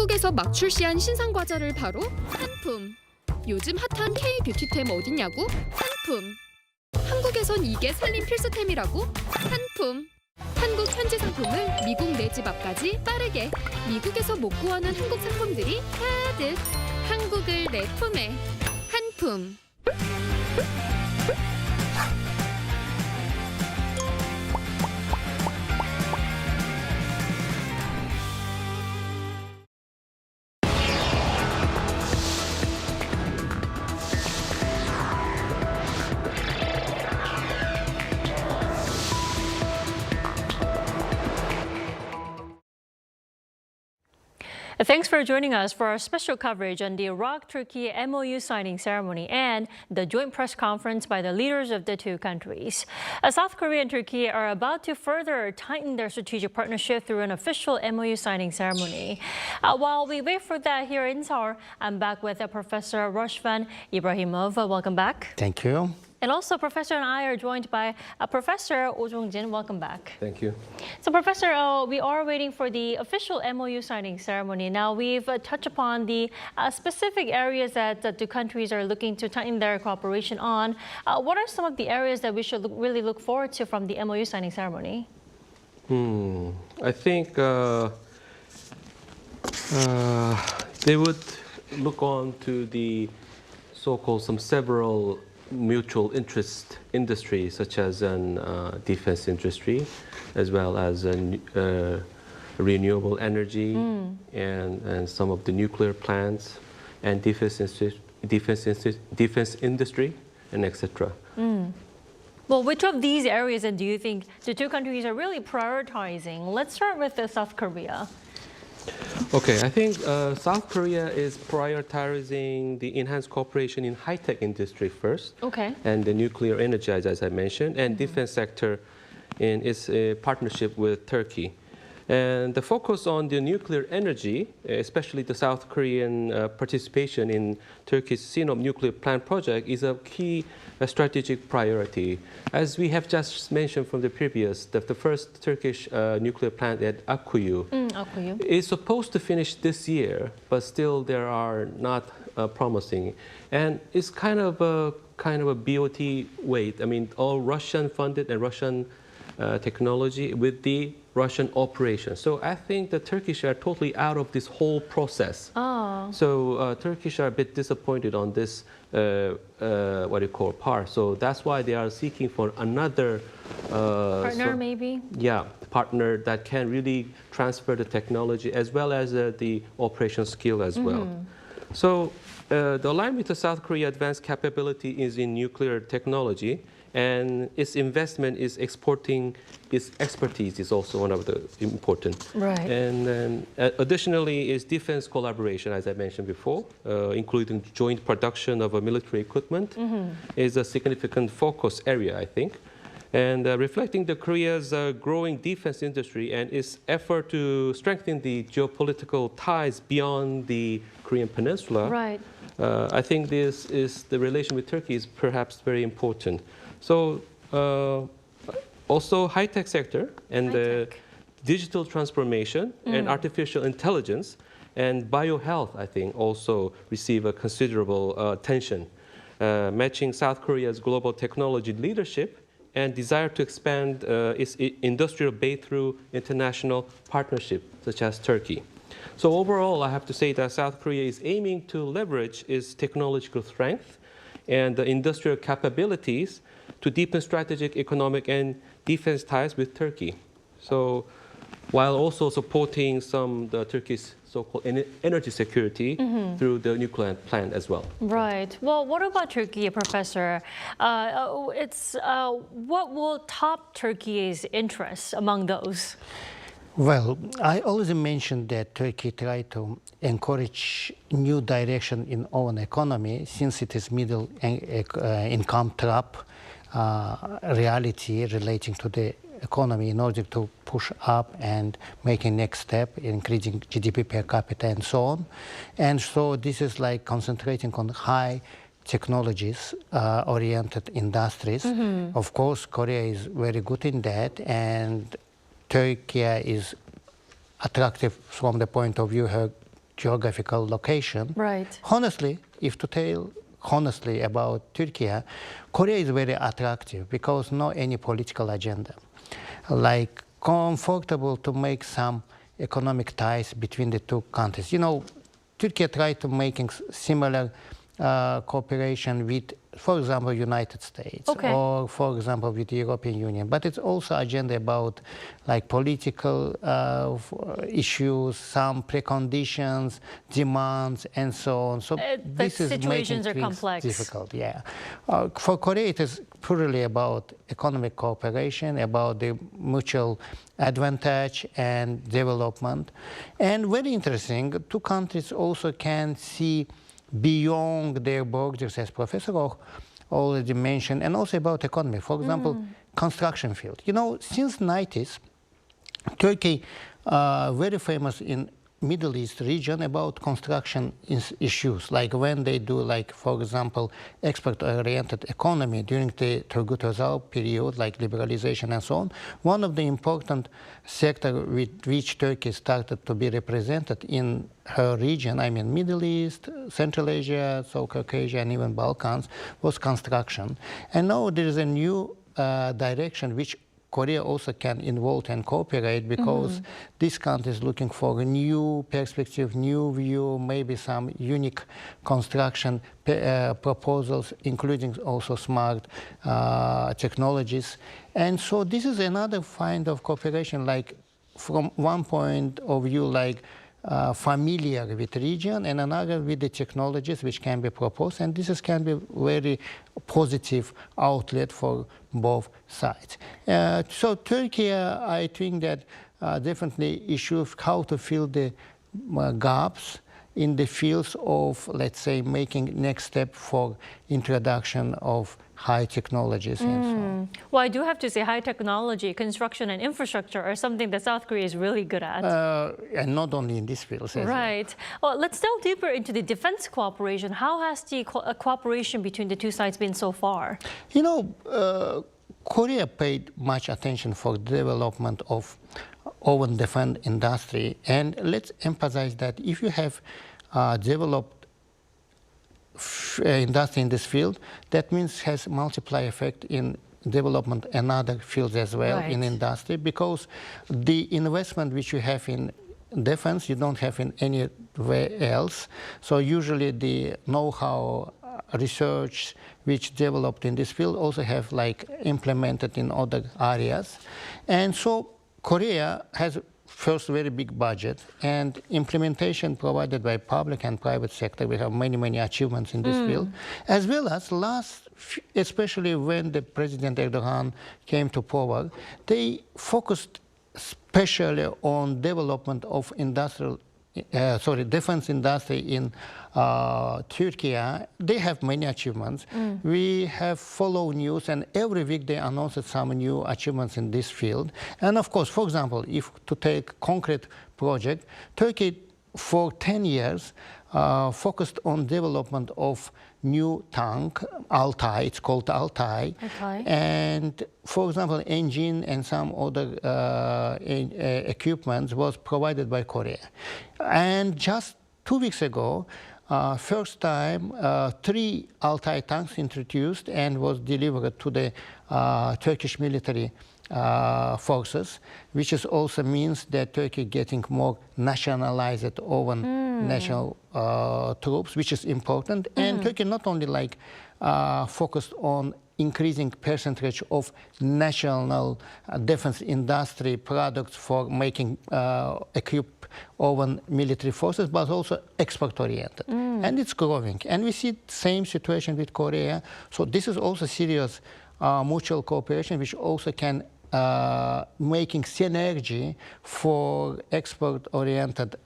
한국에서 막 출시한 신상 과자를 바로 한품. 요즘 핫한 K-뷰티템 어딨냐고? 한품. 한국에선 이게 살림 필수템이라고? 한품. 한국 현지 상품을 미국 내 집 앞까지 빠르게. 미국에서 못 구하는 한국 상품들이 가득. 한국을 내 품에. 한품. Thanks for joining us for our special coverage on the ROK-TÜRKİYE MOU signing ceremony and the joint press conference by the leaders of the two countries. South Korea and Turkey are about to further tighten their strategic partnership through an official MOU signing ceremony. While we wait for that here in Seoul, I'm back with Professor Roshvan Ibrahimov. Welcome back. Thank you. And also, Professor and I are joined by Professor Oh Jong-jin. Welcome back. Thank you. So, Professor, we are waiting for the official MOU signing ceremony. Now, we've touched upon the specific areas that the two countries are looking to tighten their cooperation on. What are some of the areas that we should really look forward to from the MOU signing ceremony? I think they would look on to the so-called several mutual interest industries, such as defense industry, as well as renewable energy and some of the nuclear plants and defense industry and etc. Well, which of these areas do you think the two countries are really prioritizing? Let's start with South Korea. Okay, I think South Korea is prioritizing the enhanced cooperation in high-tech industry first, and the nuclear energy, as I mentioned, and defense sector in its partnership with Turkey. And the focus on the nuclear energy, especially the South Korean participation in Turkey's Sinop nuclear plant project, is a key strategic priority. As we have just mentioned from the previous, the first Turkish nuclear plant at Akkuyu is supposed to finish this year, but still there are not promising. And it's kind of a BOT weight. I mean, all Russian funded and Russian technology with the Russian operation. So I think the Turkish are totally out of this whole process. So Turkish are a bit disappointed on this, part. So that's why they are seeking for another partner, maybe? Yeah, partner that can really transfer the technology as well as the operation skill as well. So the alignment with the South Korea advanced capability is in nuclear technology, and its investment is exporting its expertise is also one of the important. Right. And then additionally is defense collaboration, as I mentioned before, including joint production of military equipment is a significant focus area, I think. And reflecting the Korea's growing defense industry and its effort to strengthen the geopolitical ties beyond the Korean Peninsula, right. I think this is the relation with Turkey is perhaps very important. So also high-tech sector and digital transformation and artificial intelligence and biohealth, I think, also receive a considerable attention, matching South Korea's global technology leadership and desire to expand its industrial base through international partnership, such as Turkey. So overall, I have to say that South Korea is aiming to leverage its technological strength and the industrial capabilities to deepen strategic, economic, and defense ties with Turkey. So, while also supporting the Turkey's so-called energy security through the nuclear plant as well. Right. Well, what about Turkey, Professor? What will top Turkey's interests among those? Well, I already mentioned that Turkey tried to encourage new direction in own economy since it is middle income trap reality relating to the economy in order to push up and make a next step, increasing GDP per capita and so on. And so this is like concentrating on high technologies oriented industries. Of course, Korea is very good in that, and Turkey is attractive from the point of view her geographical location. Right. Honestly, if to tell honestly about Turkey, Korea is very attractive because no any political agenda. Like comfortable to make some economic ties between the two countries. You know, Turkey tried to making similar cooperation with, for example, United States, or for example with the European Union. But it's also agenda about like political issues, some preconditions, demands, and so on. So this is making situations are complex. Difficult. Yeah, for Korea it is purely about economic cooperation, about the mutual advantage and development. And very interesting, two countries also can see beyond their borders, as Professor ROK already mentioned, and also about economy. For example, construction field. You know, since 90s, Turkey very famous in Middle East region about construction issues, like when they do, like, for example, export-oriented economy during the Turgut Özal period, like liberalization and so on. One of the important sectors with which Turkey started to be represented in her region, I mean Middle East, Central Asia, South Caucasia, and even Balkans, was construction. And now there is a new direction which Korea also can involve and cooperate, because this country is looking for a new perspective, new view, maybe some unique construction proposals, including also smart technologies. And so this is another kind of cooperation, like from one point of view, like familiar with region, and another with the technologies which can be proposed, and this can be very positive outlet for both sides. So Turkey, I think that definitely issue how to fill the gaps in the fields of, let's say, making next step for introduction of high technologies and so on. Well, I do have to say high technology, construction and infrastructure are something that South Korea is really good at. And not only in this field. Right. Well, let's delve deeper into the defense cooperation. How has the cooperation between the two sides been so far? You know, Korea paid much attention for development of own defense industry. And let's emphasize that if you have developed industry in this field, that means has multiply effect in development and other fields as well in industry, because the investment which you have in defense, you don't have in anywhere else. So usually the know-how research which developed in this field also have like implemented in other areas. And so Korea has first very big budget, and implementation provided by public and private sector. We have many, many achievements in this field, as well as especially when the President Erdogan came to power, they focused especially on development of defense industry in Turkey. They have many achievements. We have followed news, and every week they announced some new achievements in this field. And of course, for example, if to take concrete project, Turkey for 10 years focused on development of new tank, Altay, it's called Altay. And for example, engine and some other equipment was provided by Korea. And just 2 weeks ago, first time 3 Altay tanks introduced and was delivered to the Turkish military forces, which is also means that Turkey getting more nationalized own national troops, which is important. And Turkey not only like focused on increasing percentage of national defense industry products for making equip own military forces, but also export-oriented. And it's growing. And we see the same situation with Korea. So this is also serious mutual cooperation, which also can making synergy for export-oriented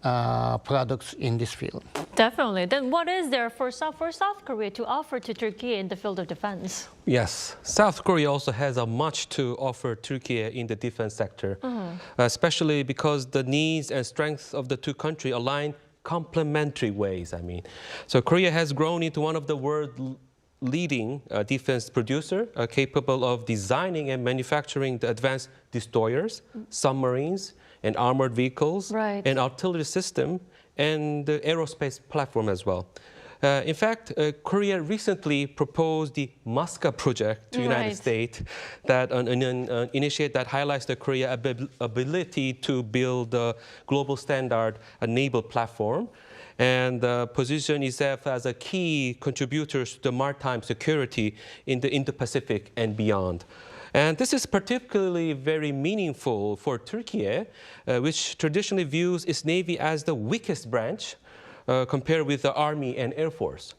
products in this field. Definitely. Then what is there for South Korea to offer to Turkey in the field of defense? Yes, South Korea also has much to offer Turkey in the defense sector, especially because the needs and strengths of the two countries align complementary ways, I mean. So Korea has grown into one of the world's leading defense producer, capable of designing and manufacturing the advanced destroyers, submarines, and armored vehicles, and artillery system, and the aerospace platform as well. In fact, Korea recently proposed the Musca project to the United States, that an initiative that highlights the Korea ability to build a global standard naval platform, and position itself as a key contributor to the maritime security in the Indo-Pacific and beyond. And this is particularly very meaningful for Türkiye, which traditionally views its navy as the weakest branch compared with the Army and Air Force.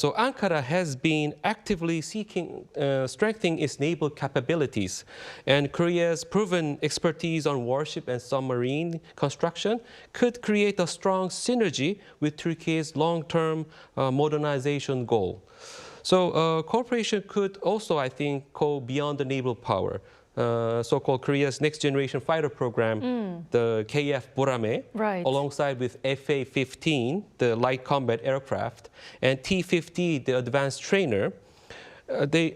So Ankara has been actively seeking strengthening its naval capabilities, and Korea's proven expertise on warship and submarine construction could create a strong synergy with Turkey's long-term modernization goal. So cooperation could also, I think, go beyond the naval power. So-called Korea's next-generation fighter program, the KF Borame, alongside with FA-15, the light combat aircraft, and T-50, the advanced trainer.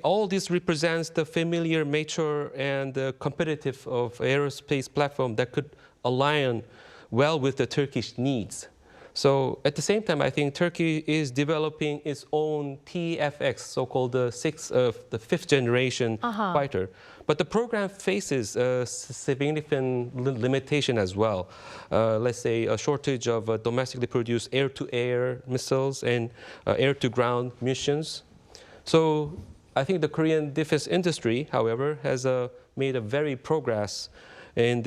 All this represents the familiar, mature, and competitive of aerospace platform that could align well with the Turkish needs. So at the same time, I think Turkey is developing its own TFX, so-called the fifth generation fighter. But the program faces a significant limitation as well. Let's say a shortage of domestically produced air-to-air missiles and air-to-ground munitions. So I think the Korean defense industry, however, has made a very progress in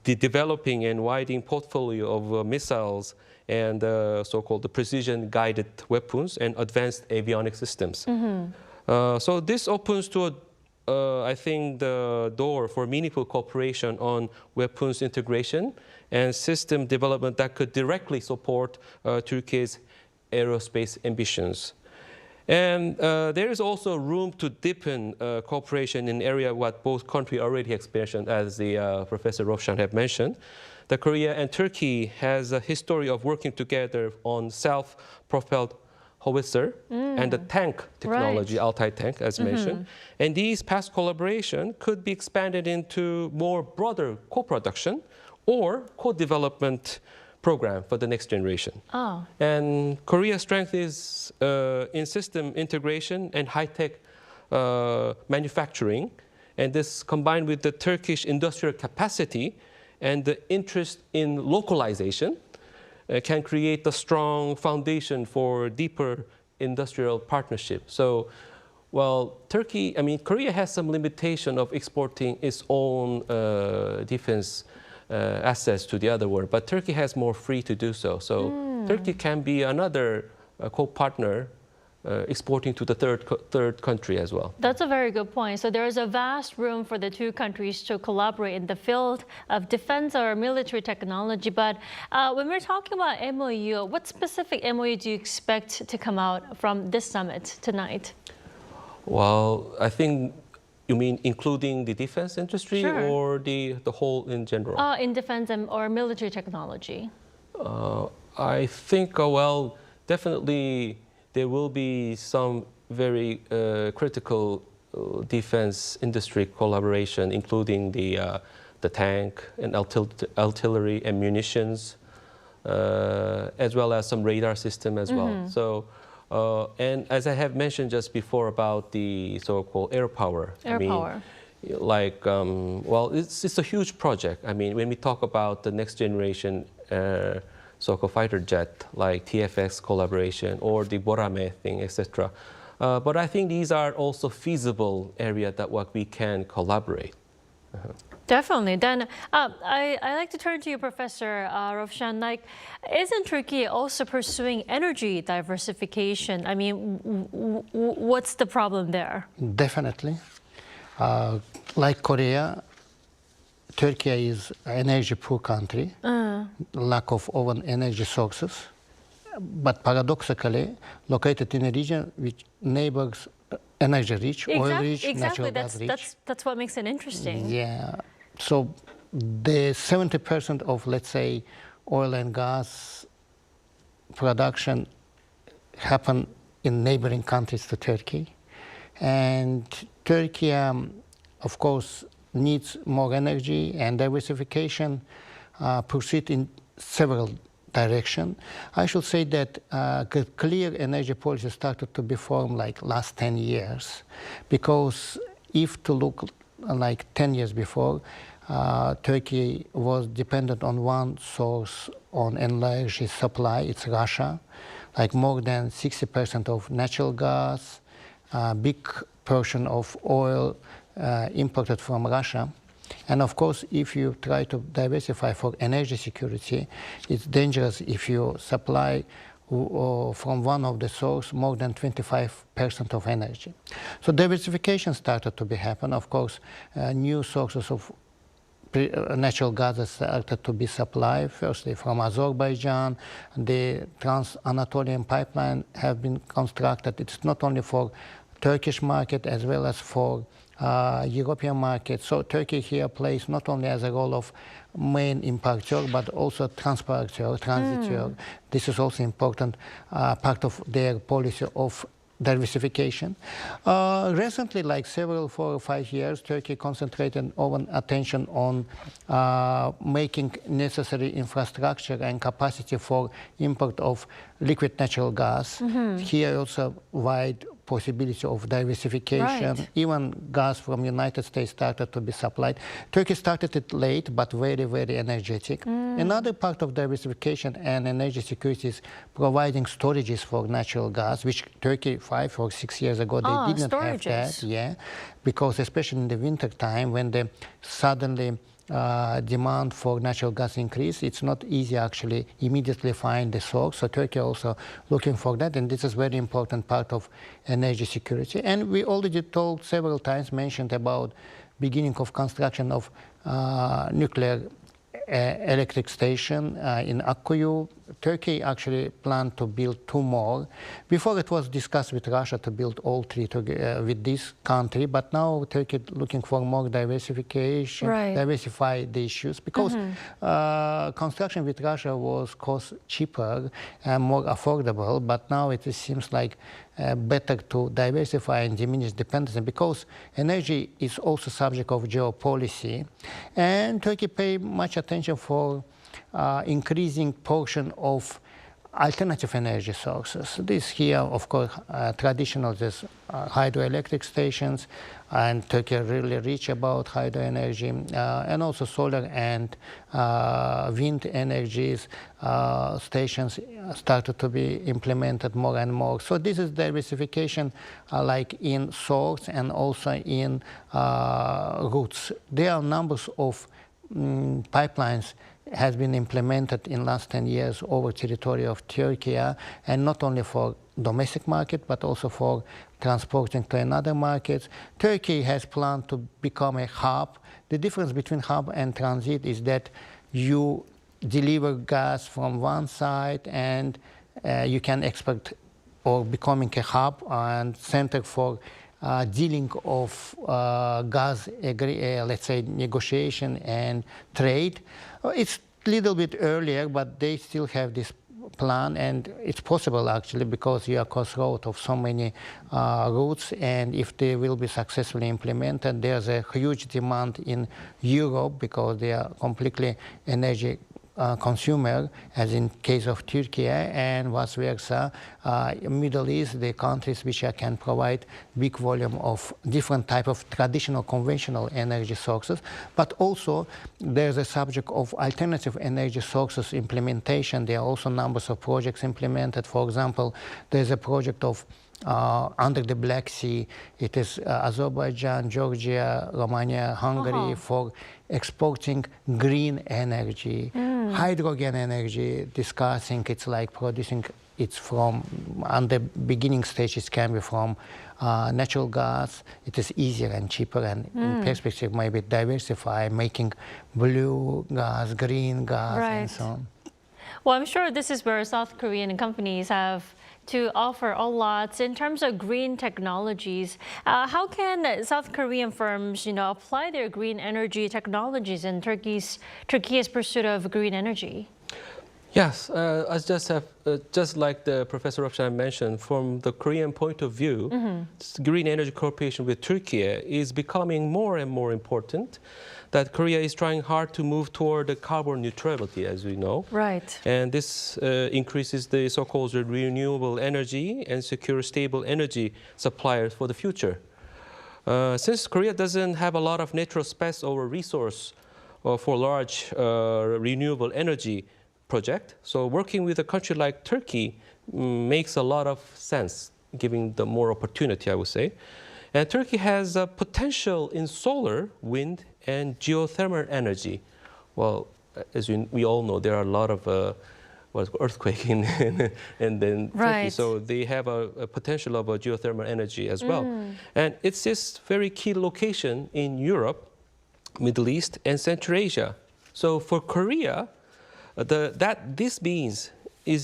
the developing and widening portfolio of missiles and so-called the precision-guided weapons and advanced avionics systems. So this opens to I think the door for meaningful cooperation on weapons integration and system development that could directly support Turkey's aerospace ambitions. And there is also room to deepen cooperation in an area what both countries already experienced, as the Professor Roshan have mentioned. The Korea and Turkey has a history of working together on self-propelled howitzer and the tank technology, Altai tank, as mentioned. And these past collaboration could be expanded into more broader co-production or co-development program for the next generation. And Korea's strength is in system integration and high-tech manufacturing. And this combined with the Turkish industrial capacity and the interest in localization can create a strong foundation for deeper industrial partnership. So, well, Korea has some limitation of exporting its own defense assets to the other world, but Turkey has more free to do so. So Turkey can be another co-partner exporting to the third country as well. That's a very good point. So there is a vast room for the two countries to collaborate in the field of defense or military technology. But when we're talking about MOU, what specific MOU do you expect to come out from this summit tonight? Well, I think you mean including the defense industry or the whole in general? In defense or military technology. I think, well, definitely there will be some very critical defense industry collaboration, including the tank and artillery and munitions, as well as some radar system as well. So, and as I have mentioned just before about the so-called air power. Like, well, it's a huge project. I mean, when we talk about the next generation so-called fighter jet, like TFX collaboration or the Borame thing, etc. But I think these are also feasible areas that what we can collaborate. Definitely. Then I like to turn to you, Professor Roshan. Like, isn't Turkey also pursuing energy diversification? I mean, what's the problem there? Definitely. Like Korea, Turkey is an energy-poor country, lack of own energy sources, but paradoxically located in a region which neighbors energy-rich, oil-rich, natural gas-rich. That's what makes it interesting. Yeah. So the 70% of, let's say, oil and gas production happen in neighboring countries to Turkey. And Turkey, of course, needs more energy and diversification pursued in several direction. I should say that clear energy policy started to be formed like last 10 years, because if to look like 10 years before, Turkey was dependent on one source on energy supply, it's Russia, like more than 60% of natural gas, big portion of oil imported from Russia. And of course, if you try to diversify for energy security, it's dangerous if you supply from one of the sources more than 25% of energy. So diversification started to be happen. Of course, new sources of natural gas started to be supplied, firstly from Azerbaijan. The Trans-Anatolian pipeline have been constructed. It's not only for Turkish market as well as for European market. So Turkey here plays not only as a role of main importer, but also transporter, transitor. This is also important part of their policy of diversification. Recently, like 4 or 5 years, Turkey concentrated all attention on making necessary infrastructure and capacity for import of liquid natural gas. Here also wide possibility of diversification. Right. Even gas from United States started to be supplied. Turkey started it late, but very, very energetic. Another part of diversification and energy security is providing storages for natural gas, which Turkey 5 or 6 years ago, they didn't have that. Yeah, because especially in the winter time, when the suddenly demand for natural gas increase, it's not easy actually immediately find the source. So Turkey also looking for that, and this is very important part of energy security. And we already told several times, mentioned about beginning of construction of nuclear electric station in Akkuyu. Turkey actually planned to build 2 more. Before it was discussed with Russia to build all 3 with this country, but now Turkey looking for more diversification, diversify the issues, because construction with Russia was cost cheaper and more affordable, but now it seems like better to diversify and diminish dependency, because energy is also subject of geopolicy, and Turkey pay much attention for increasing portion of alternative energy sources. This here, of course, traditional hydroelectric stations, and Turkey really rich about hydro energy, and also solar and wind energies stations started to be implemented more and more. So this is diversification like in source and also in routes. There are numbers of pipelines has been implemented in last 10 years over territory of Turkey, and not only for domestic market, but also for transporting to another markets. Turkey has planned to become a hub. The difference between hub and transit is that you deliver gas from one side, and you can expect or becoming a hub and center for dealing of gas, let's say, negotiation and trade. It's a little bit earlier, but they still have this plan, and it's possible actually, because you are crossroad of so many routes, and if they will be successfully implemented, there's a huge demand in Europe, because they are completely energy consumer, as in case of Turkey, and vice versa. Middle East, the countries which can provide big volume of different type of traditional conventional energy sources, but also there's a subject of alternative energy sources implementation. There are also numbers of projects implemented. For example, there's a project of under the Black Sea. It is Azerbaijan, Georgia, Romania, Hungary for exporting green energy, hydrogen energy, discussing it's like producing it's from, on the beginning stage, it can be from natural gas. It is easier and cheaper, and in perspective maybe diversify, making blue gas, green gas, and so on. Well, I'm sure this is where South Korean companies have to offer a lot in terms of green technologies. How can South Korean firms, apply their green energy technologies in Turkey's pursuit of green energy? Yes, just like the Professor Ropshan mentioned, from the Korean point of view, green energy cooperation with Turkey is becoming more and more important. That Korea is trying hard to move toward the carbon neutrality, as we know. Right. And this increases the so-called renewable energy and secure stable energy suppliers for the future. Since Korea doesn't have a lot of natural space or resource for large renewable energy project, so working with a country like Turkey makes a lot of sense, giving them more opportunity, I would say. And Turkey has a potential in solar, wind, and geothermal energy. Well, as we all know, there are a lot of earthquake in then Turkey, so they have a potential of a geothermal energy as well. And it's this very key location in Europe, Middle East, and Central Asia. So for Korea, this means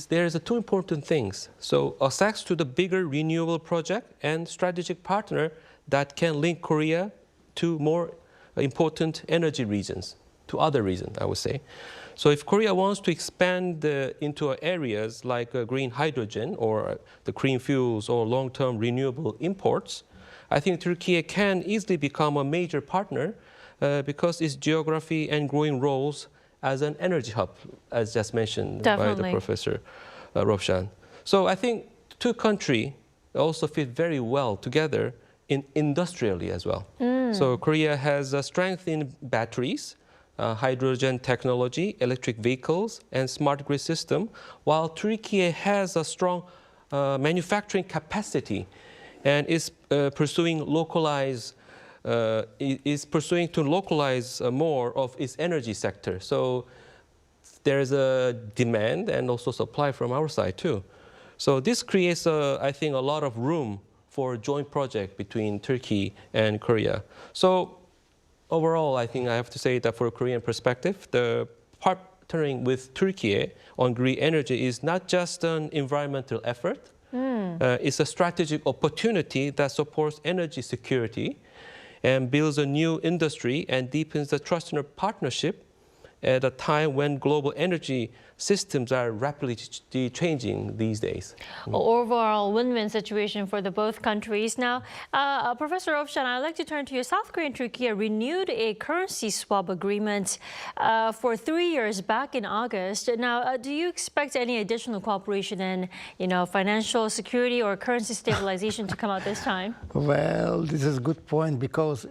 there's two important things. So access to the bigger renewable project and strategic partner that can link Korea to more important energy regions, to other regions, I would say. So if Korea wants to expand into areas like green hydrogen or the green fuels or long-term renewable imports, I think Turkey can easily become a major partner because its geography and growing roles as an energy hub, as just mentioned by the Professor Ropshan. So I think two countries also fit very well together industrially as well. So Korea has a strength in batteries, hydrogen technology, electric vehicles, and smart grid system, while Turkey has a strong manufacturing capacity and is pursuing to localize more of its energy sector. So there's a demand and also supply from our side too. So this creates, I think, a lot of room for a joint project between Turkey and Korea. So overall, I think I have to say that for a Korean perspective, the partnering with Turkey on green energy is not just an environmental effort. It's a strategic opportunity that supports energy security and builds a new industry and deepens the trust in a partnership at a time when global energy systems are rapidly changing these days. Overall win-win situation for the both countries. Now, Professor Ropshan, I'd like to turn to you. South Korea and Turkey renewed a currency swap agreement for 3 years back in August. Now, do you expect any additional cooperation in, financial security or currency stabilization to come out this time? Well, this is a good point because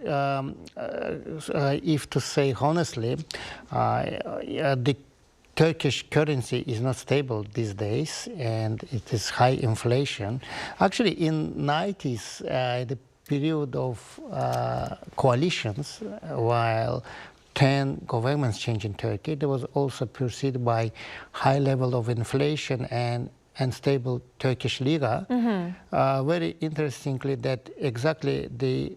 if to say honestly, the Turkish currency is not stable these days, and it is high inflation. Actually, in 90s, the period of coalitions, while 10 governments changed in Turkey, there was also preceded by high level of inflation and unstable Turkish lira. Very interestingly, that exactly the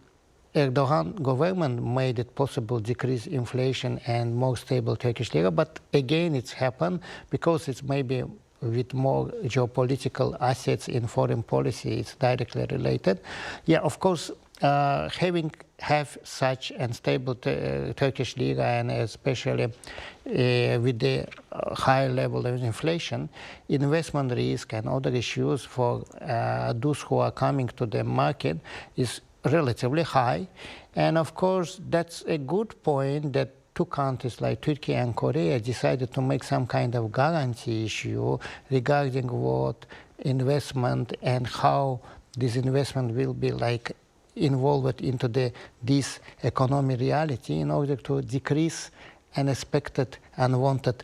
Erdogan government made it possible to decrease inflation and more stable Turkish lira, but again it's happened because it's maybe with more geopolitical assets in foreign policy, it's directly related. Yeah, of course, have such unstable Turkish lira and especially with the high level of inflation, investment risk and other issues for those who are coming to the market is relatively high. And of course, that's a good point that two countries like Turkey and Korea decided to make some kind of guarantee issue regarding what investment and how this investment will be involved into this economic reality in order to decrease unexpected, unwanted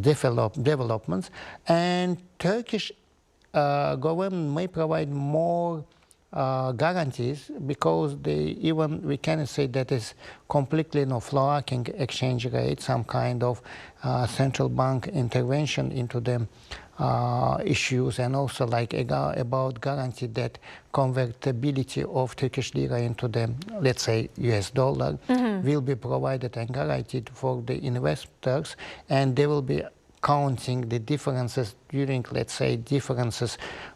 developments. And Turkish government may provide more guarantees because we cannot say that it's completely floor-locking exchange rate, some kind of central bank intervention into the issues, and also about guarantee that convertibility of Turkish lira into the, let's say, US dollar will be provided and guaranteed for the investors, and they will be counting the differences during, let's say,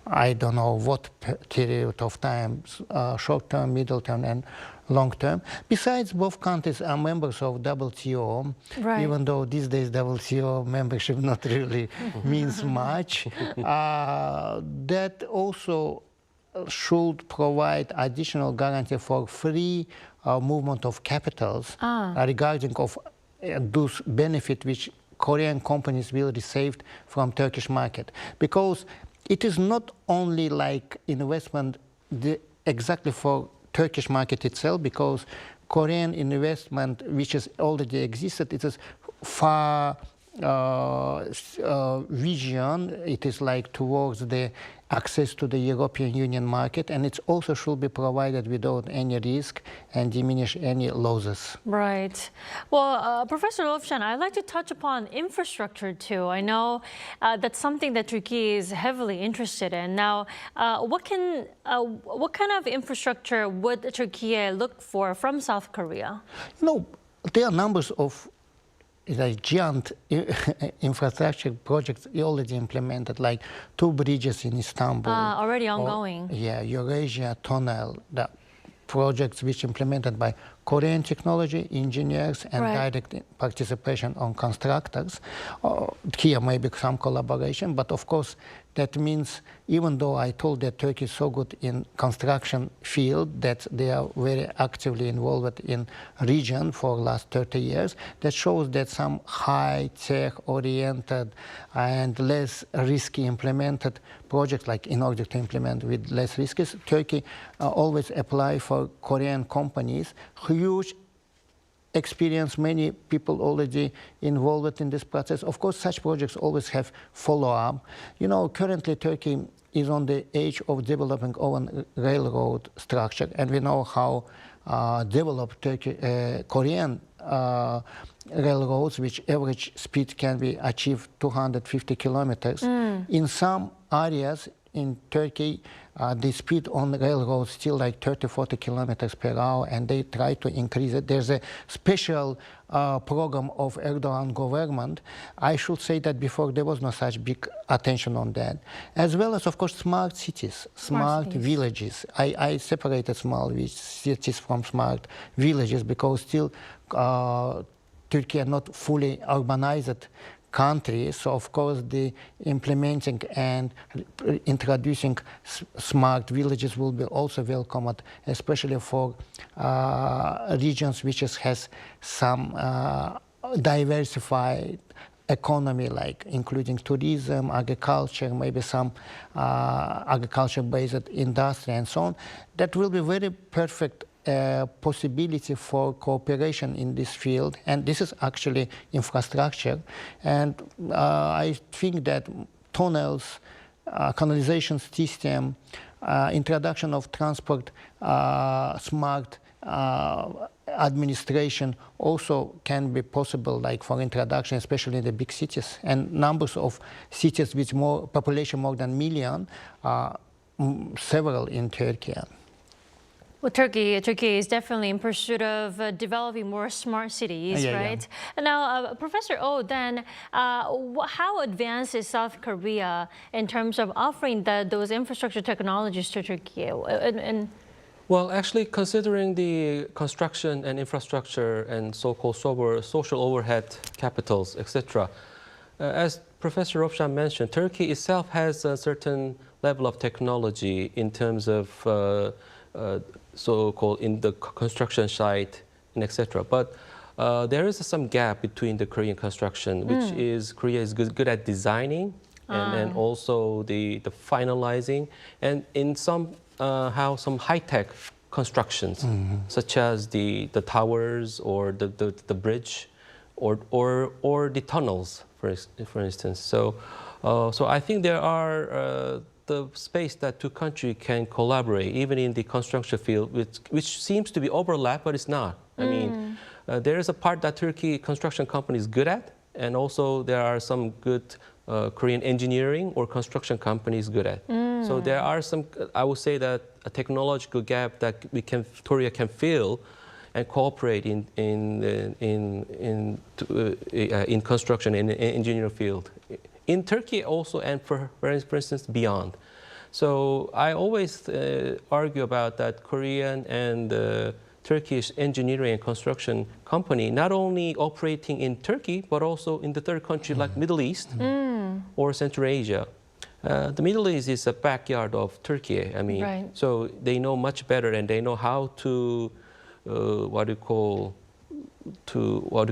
I don't know what period of time, short-term, middle-term, and long term. Besides, both countries are members of WTO, even though these days WTO membership not really means much. That also should provide additional guarantee for free movement of capitals regarding of those benefits which Korean companies will receive from Turkish market. Because it is not only like investment exactly for Turkish market itself, because Korean investment which is already existed, it is far vision. It is like towards the access to the European Union market, and it also should be provided without any risk and diminish any losses. Right. Well, Professor Lofshan, I'd like to touch upon infrastructure too. I know that's something that Turkey is heavily interested in. Now, what kind of infrastructure would Turkey look for from South Korea? You know, there are numbers of giant infrastructure projects already implemented, like 2 bridges in Istanbul. Already ongoing. Eurasia Tunnel, the projects which implemented by Korean technology, engineers, and direct participation on constructors. Here may be some collaboration, but of course that means, even though I told that Turkey is so good in construction field, that they are very actively involved in region for the last 30 years, that shows that some high-tech oriented and less risky implemented projects, like in order to implement with less risks, Turkey always apply for Korean companies. Huge experience, many people already involved in this process. Of course, such projects always have follow-up. You know, currently Turkey is on the edge of developing own railroad structure, and we know how developed Korean railroads, which average speed can be achieved 250 kilometers. In some areas in Turkey, the speed on railroads still like 30-40 kilometers per hour, and they try to increase it. There's a special program of Erdogan government. I should say that before there was no such big attention on that. As well as, of course, smart cities, smart villages. I separated small cities from smart villages because still Turkey is not fully urbanized country, so of course the implementing and introducing smart villages will be also welcomed, especially for regions which has some diversified economy, like including tourism, agriculture, maybe some agriculture-based industry and so on. That will be very perfect possibility for cooperation in this field, and this is actually infrastructure. And I think that tunnels, canalization system, introduction of transport, smart administration also can be possible, like for introduction, especially in the big cities. And numbers of cities with more population, more than 1 million, several in Turkey. Well, Turkey is definitely in pursuit of developing more smart cities, right? And now, Professor Oh, then, how advanced is South Korea in terms of offering those infrastructure technologies to Turkey? Well, actually, considering the construction and infrastructure and so-called social overhead capitals, etc., as Professor Lofshan mentioned, Turkey itself has a certain level of technology in terms of so-called in the construction site and etc. But there is some gap between the Korean construction, which is Korea is good at designing and also the finalizing, and in some high-tech constructions, such as the towers or the bridge or the tunnels, for instance. So I think there are the space that two countries can collaborate, even in the construction field, which seems to be overlap, but it's not. I mean, there is a part that Turkey construction company is good at, and also there are some good Korean engineering or construction companies good at. So there are some, I would say that a technological gap that Korea can fill and cooperate in construction and engineering field. In Turkey also, and for instance, beyond. So I always argue about that Korean and Turkish engineering and construction company, not only operating in Turkey, but also in the third country like Middle East or Central Asia. The Middle East is a backyard of Turkey. I mean, so they know much better, and they know how to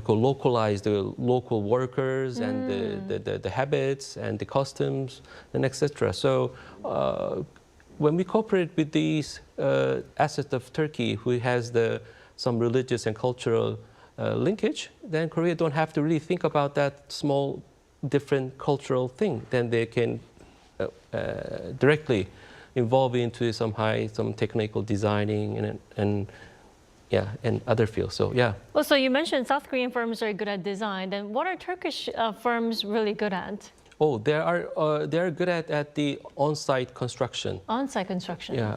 localize the local workers and the habits and the customs and etc. So when we cooperate with these assets of Turkey, who has some religious and cultural linkage, then Korea don't have to really think about that small different cultural thing. Then they can directly involve into some technical designing and other fields. So yeah. Well, so you mentioned South Korean firms are good at design. Then what are Turkish firms really good at? Oh, they are good at the on-site construction. On-site construction. Yeah.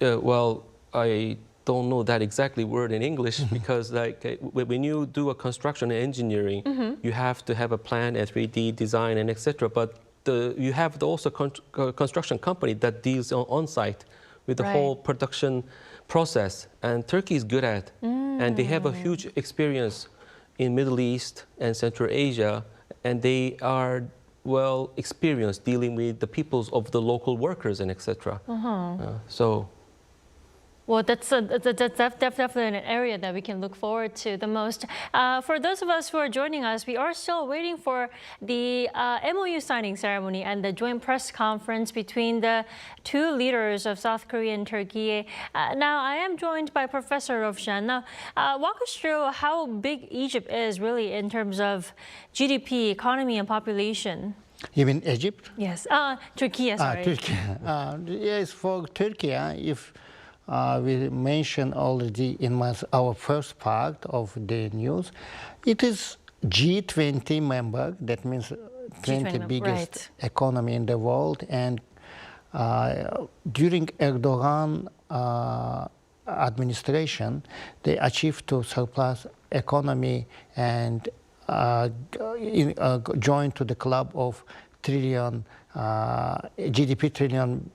Well, I don't know that exactly word in English because like when you do a construction and engineering, you have to have a plan, a 3D design, and etc. But you have also construction company that deals on-site with the whole production process, and Turkey is good at, and they have a huge experience in Middle East and Central Asia, and they are well experienced dealing with the peoples of the local workers and etc. Well, that's definitely an area that we can look forward to the most. For those of us who are joining us, we are still waiting for the MOU signing ceremony and the joint press conference between the two leaders of South Korea and Turkey. Now, I am joined by Professor Rovshan. Now, walk us through how big Egypt is really in terms of GDP, economy, and population. You mean Egypt? Yes. Turkey, sorry. Turkey. Yes, for Turkey, if we mentioned already in our first part of the news, it is G20 member. That means 20 biggest economy in the world. And during Erdogan administration, they achieved to surpass economy and join to the club of GDP $1 trillion,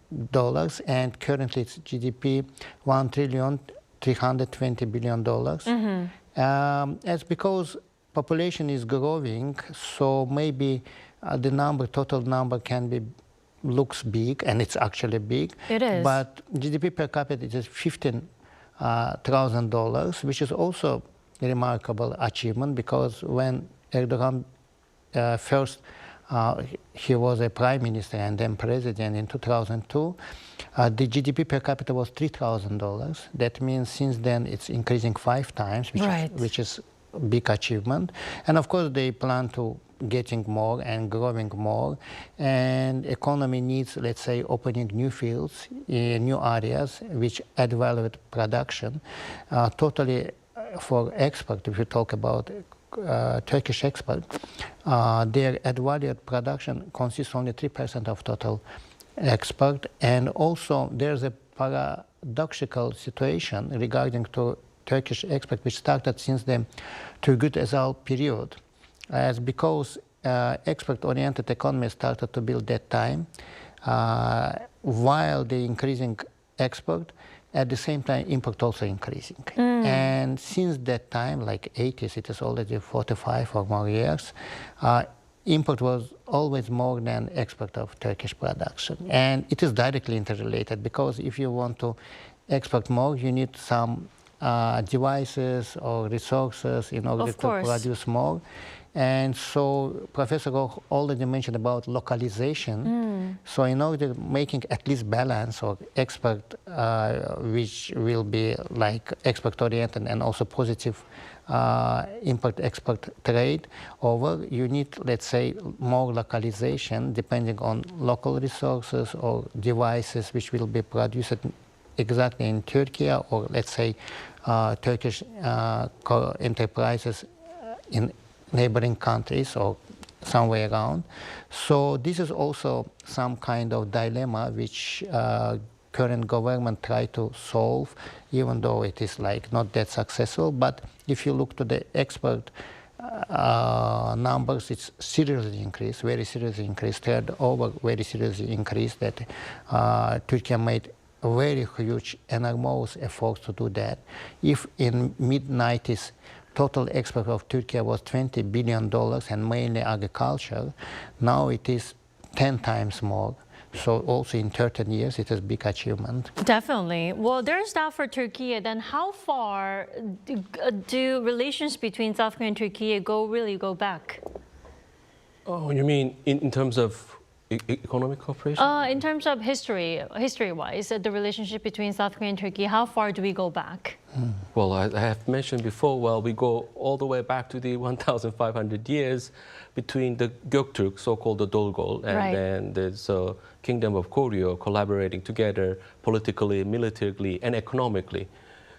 and currently it's GDP $1,320 billion. As because population is growing, so maybe the total number looks big, and it's actually big. It is. But GDP per capita is $15,000, which is also a remarkable achievement, because when Erdogan first he was a prime minister and then president in 2002, the GDP per capita was $3,000. That means since then it's increasing 5 times, which is a big achievement. And of course they plan to getting more and growing more, and economy needs, let's say, opening new fields, new areas which add value to production. Totally for export, if you talk about Turkish export, their add value production consists only 3% of total export. And also there's a paradoxical situation regarding to Turkish export, which started since the Turgut Özal period, as because export-oriented economy started to build that time, while the increasing export, at the same time, import also increasing. And since that time, like 80s, it is already 45 or more years, import was always more than export of Turkish production. And it is directly interrelated, because if you want to export more, you need some devices or resources in order to produce more. And so Professor Roch already mentioned about localization. So in order to making at least balance or export, which will be like export-oriented and also positive import-export trade over, you need, let's say, more localization depending on local resources or devices which will be produced exactly in Turkey, or let's say Turkish enterprises in neighboring countries or somewhere around. So this is also some kind of dilemma which current government try to solve, even though it is like not that successful. But if you look to the export numbers, it's seriously increased, very seriously increased, third over very seriously increased, that Turkey made very huge, enormous efforts to do that. If in mid-90s, total export of Turkey was $20 billion and mainly agriculture, now it is 10 times more. So also in 13 years, it is a big achievement. Definitely. Well, there's that for Turkey. Then how far do relations between South Korea and Turkey really go back? Oh, you mean in terms of economic cooperation? In terms of history-wise, the relationship between South Korea and Turkey, how far do we go back? Well, I have mentioned before, well, we go all the way back to the 1,500 years between the Göktürk, so-called the Dolgol, and then there's a Kingdom of Korea collaborating together politically, militarily, and economically.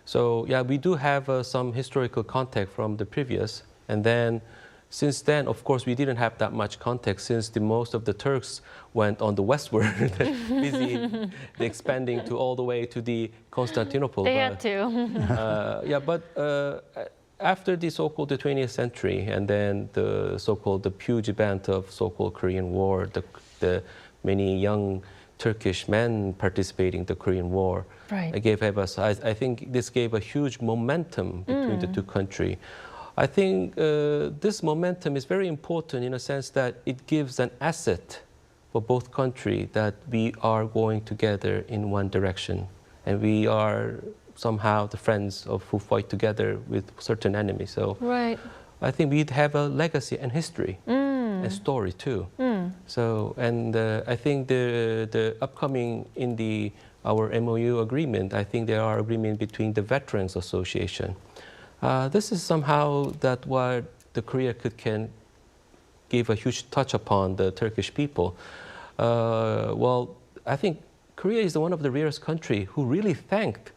So, yeah, we do have some historical contact from the previous, and then since then, of course, we didn't have that much context since most of the Turks went on the westward, busy expanding to all the way to the Constantinople. They had to. Yeah, but after the so-called the 20th century and then the so-called the huge event of so-called Korean War, the many young Turkish men participating in the Korean War, it gave us, I think this gave a huge momentum between the two countries. I think this momentum is very important in a sense that it gives an asset for both countries that we are going together in one direction. And we are somehow the friends of who fight together with certain enemies. So I think we have a legacy and history and story too. So, and I think the upcoming in our MOU agreement, I think there are agreement between the Veterans Association. This is somehow that what the Korea can give a huge touch upon the Turkish people. Well, I think Korea is one of the rarest countries who really thanked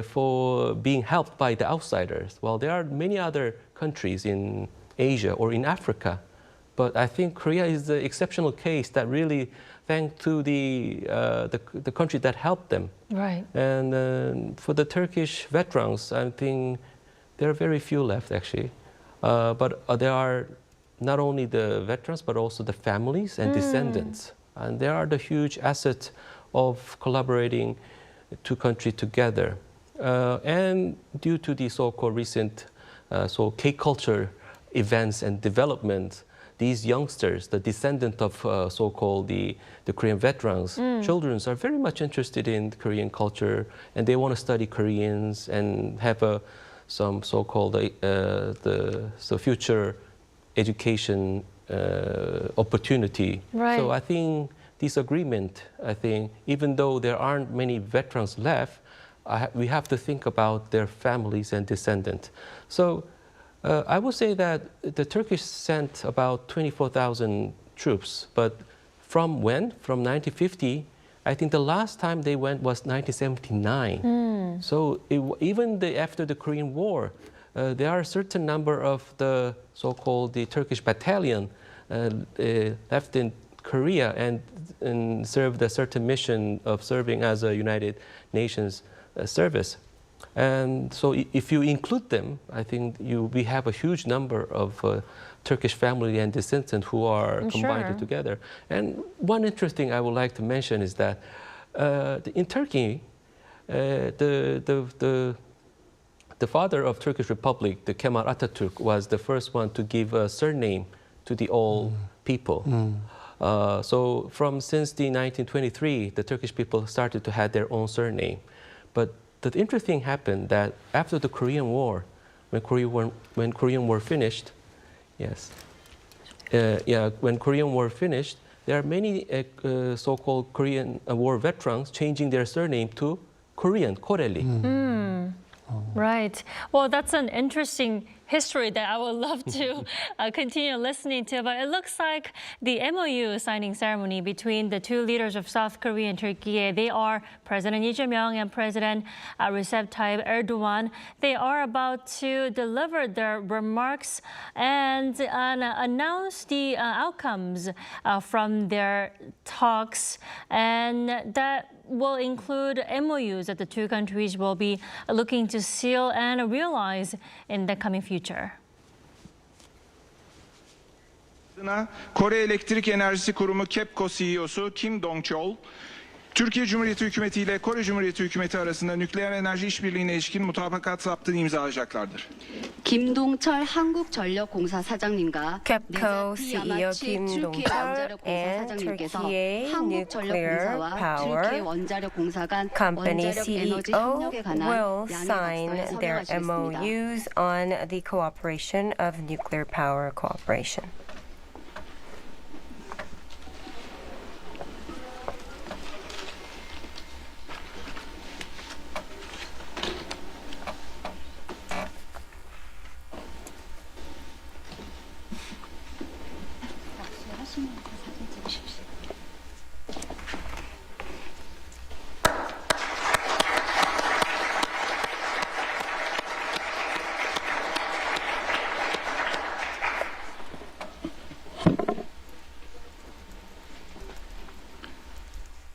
for being helped by the outsiders. Well, there are many other countries in Asia or in Africa, but I think Korea is the exceptional case that really thanked to the country that helped them. Right. And for the Turkish veterans, I think there are very few left, actually. But there are not only the veterans, but also the families and descendants. And they are the huge asset of collaborating two countries together. And due to the so-called recent K-culture events and development, these youngsters, the descendant of so-called the Korean veterans, children are very much interested in Korean culture, and they want to study Koreans and have some so-called the future education opportunity. Right. So I think this agreement, even though there aren't many veterans left, we have to think about their families and descendants. So I would say that the Turkish sent about 24,000 troops, but from when? From 1950, I think the last time they went was 1979. So even after the Korean War, there are a certain number of the so-called the Turkish battalion left in Korea and served a certain mission of serving as a United Nations service. And so if you include them, I think we have a huge number of Turkish family and descendants who are combined together. And one interesting I would like to mention is that in Turkey, the father of Turkish Republic, the Kemal Atatürk, was the first one to give a surname to the all people. So since the 1923, the Turkish people started to have their own surname. But the interesting thing happened that after the Korean War, when Korean War finished, when Korean War finished, there are many so-called Korean War veterans changing their surname to Korean, Koreli. Right. Well, that's an interesting history that I would love to continue listening to. But it looks like the MOU signing ceremony between the two leaders of South Korea and Turkey, they are President Lee Jae-myung and President Recep Tayyip Erdogan. They are about to deliver their remarks and announce the outcomes from their talks, and that will include MOUs that the two countries will be looking to seal and realize in the coming future. Kore Elektrik Enerjisi Kurumu KEPCO CEO'su Kim Dong-chol Türkiye Cumhuriyeti Hükümeti ile Kore Cumhuriyeti Hükümeti arasında nükleer enerji işbirliğine ilişkin mutabakat zaptını imzalayacaklardır. 김동철 한국전력공사 사장님과 캡코 네자티 CEO 야마치 김동철 튀르키예 원자력공사 and 사장님께서 Türkiye 한국전력공사와 Nuclear 튀르키예 원자력공사 간 Company 원자력 에너지 CEO 협력에 관한 will 양해 sign 각서에 their 서명하시겠습니다. MOUs on the cooperation of nuclear power cooperation.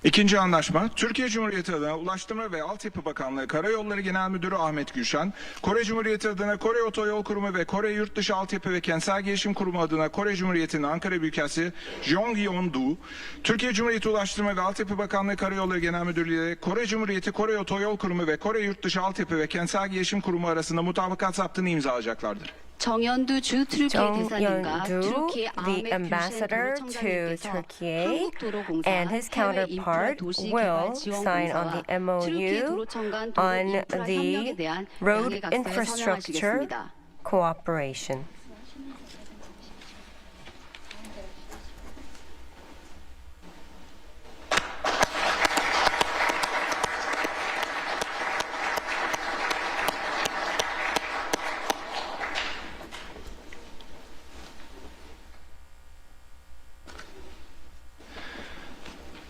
İkinci anlaşma, Türkiye Cumhuriyeti adına Ulaştırma ve Altyapı Bakanlığı Karayolları Genel Müdürü Ahmet Gülşen, Kore Cumhuriyeti adına Kore Otoyol Kurumu ve Kore Yurtdışı Altyapı ve Kentsel Gelişim Kurumu adına Kore Cumhuriyeti'nin Ankara Büyükelçisi Jong Yeon-du, Türkiye Cumhuriyeti Ulaştırma ve Altyapı Bakanlığı Karayolları Genel Müdürlüğü ile Kore Cumhuriyeti Kore Otoyol Kurumu ve Kore Yurtdışı Altyapı ve Kentsel Gelişim Kurumu arasında mutabakat zaptını imzalayacaklardır. 정연두 주 트루키예 대사님과 정연두, 트루키예 the 아메 ambassador to 청장님께서 Turkey, 한국도로공사 and his 해외 인프라 counterpart 도시 will 개발 지원 sign on 공사와 the 트루키예 MOU 도로청간 도로 on 인프라 협력에 the 대한 road 양해 각서에 infrastructure 서명하시겠습니다. cooperation.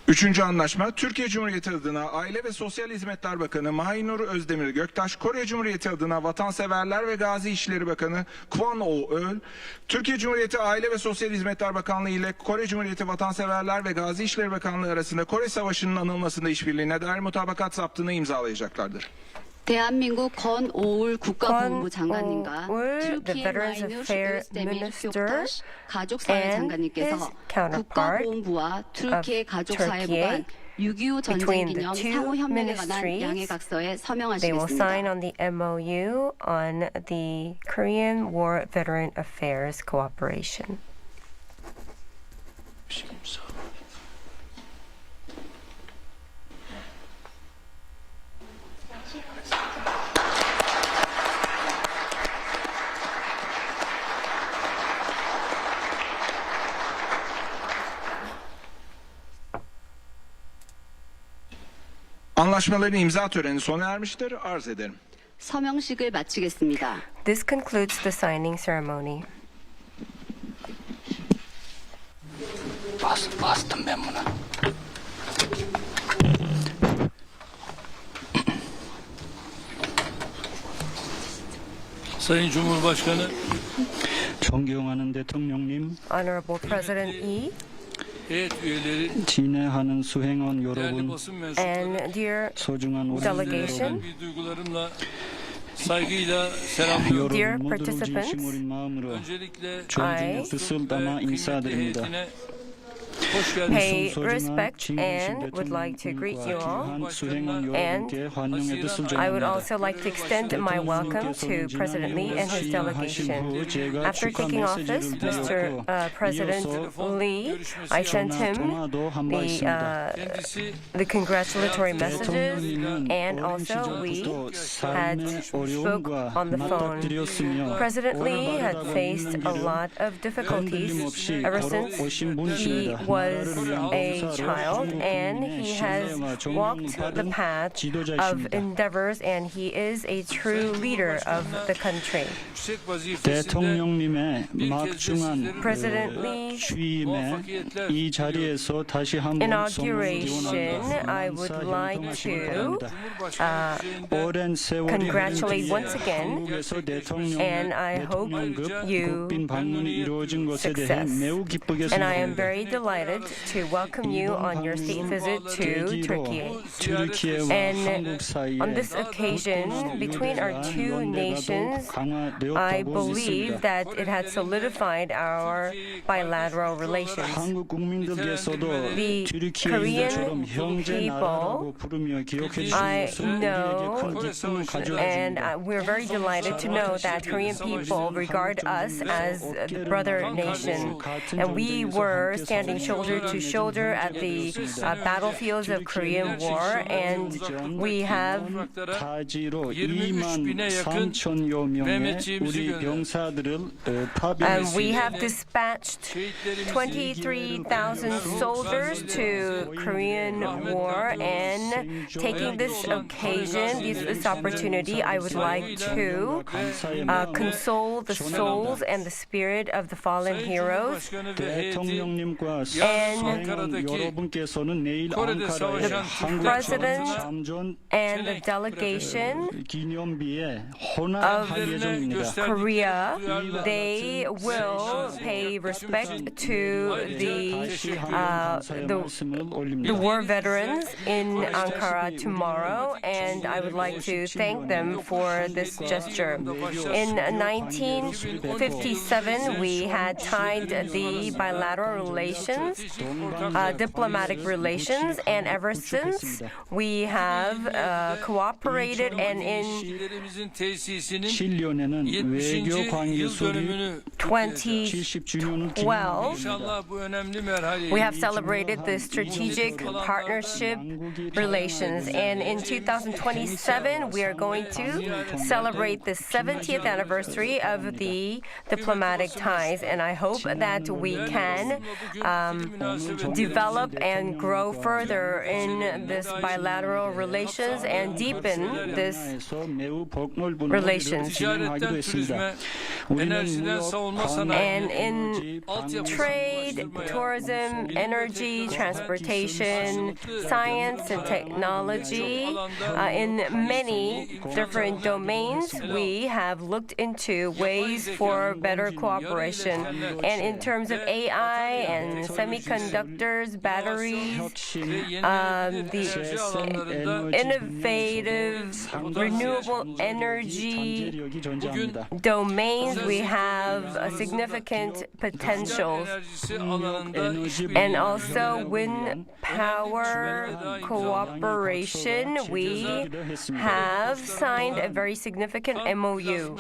Üçüncü anlaşma, Türkiye Cumhuriyeti adına Aile ve Sosyal Hizmetler Bakanı Mahinur Özdemir Göktaş, Kore Cumhuriyeti adına Vatanseverler ve Gazi İşleri Bakanı Kwon Oh-eul, Türkiye Cumhuriyeti Aile ve Sosyal Hizmetler Bakanlığı ile Kore Cumhuriyeti Vatanseverler ve Gazi İşleri Bakanlığı arasında Kore Savaşı'nın anılmasında işbirliğine dair mutabakat zaptını imzalayacaklardır. 대한민국 권오울 국가보훈부 장관님과 권오울, the 트루키예 Veterans 마이누르 Affairs özdemir Minister göktaş 가족사회 and 장관님께서 his counterpart 국가보훈부와 트루키예 가족사회부 간 6.25 전쟁 between the 기념 two 상호 협력에 관한 ministries, 양해 각서에 They will sign 서명하시겠습니다. on the MOU on the Korean War Veteran Affairs Cooperation. Anlaşmaların imza töreni sona ermiştir. Arz ederim. 서명식을 마치겠습니다. This concludes the signing ceremony. Bastım ben buna. Sayın Cumhurbaşkanı, 존경하는 대통령님, Honorable President Lee heyet üyeleri, 진행하는 수행원 değerli 여러분, basın mensupları, and dear 소중한 우리 delegation, 여러분, bir duygularımla saygıyla selamlıyorum. Dear 여러분 모두를 participants, 진심 어린 마음으로 Öncelikle 존중의 I 뜻을 담아 kıymetli 인사드립니다. heyetine hoş geldiniz. pay 소중한 respect 친구이신 and would like to greet you all. 대통령과 귀한 수행원 And 여러분께 환영의 뜻을 I would 전합니다. also like to extend my welcome to President Lee and his delegation. After taking office, Mr. President Lee, I sent him the congratulatory messages, and also we had spoke on the phone. President Lee had faced a lot of difficulties ever since he was a child, and he has walked the path of endeavors, and he is a true leader of the country. 대통령님의 막중한 President Lee 취임에 이 자리에서 다시 한번 inauguration, I would like to 오랜 세월이 congratulate once again, 한국에서 and I hope 대통령급 you 국빈 방문이 이루어진 것에 대해 success. 매우 기쁘게 And I am 생각합니다. very delighted delighted to welcome you on your state visit to Turkey. 튀르키예와 한국 사이에 On this occasion, between our two nations, I believe that it had solidified our bilateral relations. 한국 국민들께서도 The 튀르키예인들처럼 Korean 형제 나라라고 부르며 기억해 I 주시면서 우리에게 know, 큰 기쁨을 가져다 and 줍니다. we're very delighted to know that Korean people regard us as a brother nation. And we were standing shoulder to shoulder at the battlefields of Korean War, and we have 타지로 2만 3천여 명의 우리 병사들을 파병했습니다. we have dispatched 23,000 soldiers to Korean War, and taking this occasion, this opportunity, I would like to console the souls and the spirit of the fallen heroes. 대통령님과 수행원 여러분께서는 내일 앙카라에 한국 참전 And the delegation 기념비에 헌화할 예정입니다. Korea, they will pay respect to the war veterans in Ankara tomorrow, and I would like to thank them for this gesture. In 1957, we had tied the bilateral relations, diplomatic relations, and ever since we have cooperated, and in 7년에는 외교 관계술이 2012, we have celebrated the strategic partnership relations, and in 2027, we are going to celebrate the 70th anniversary of the diplomatic ties, and I hope that we can develop and grow further in this bilateral relations and deepen this relations. And in trade, tourism, energy, transportation, science and technology, in many different domains, we have looked into ways for better cooperation. And in terms of AI and semiconductors, batteries, the innovative, renewable energy domains, we have significant potential. And also wind power cooperation, we have signed a very significant MOU.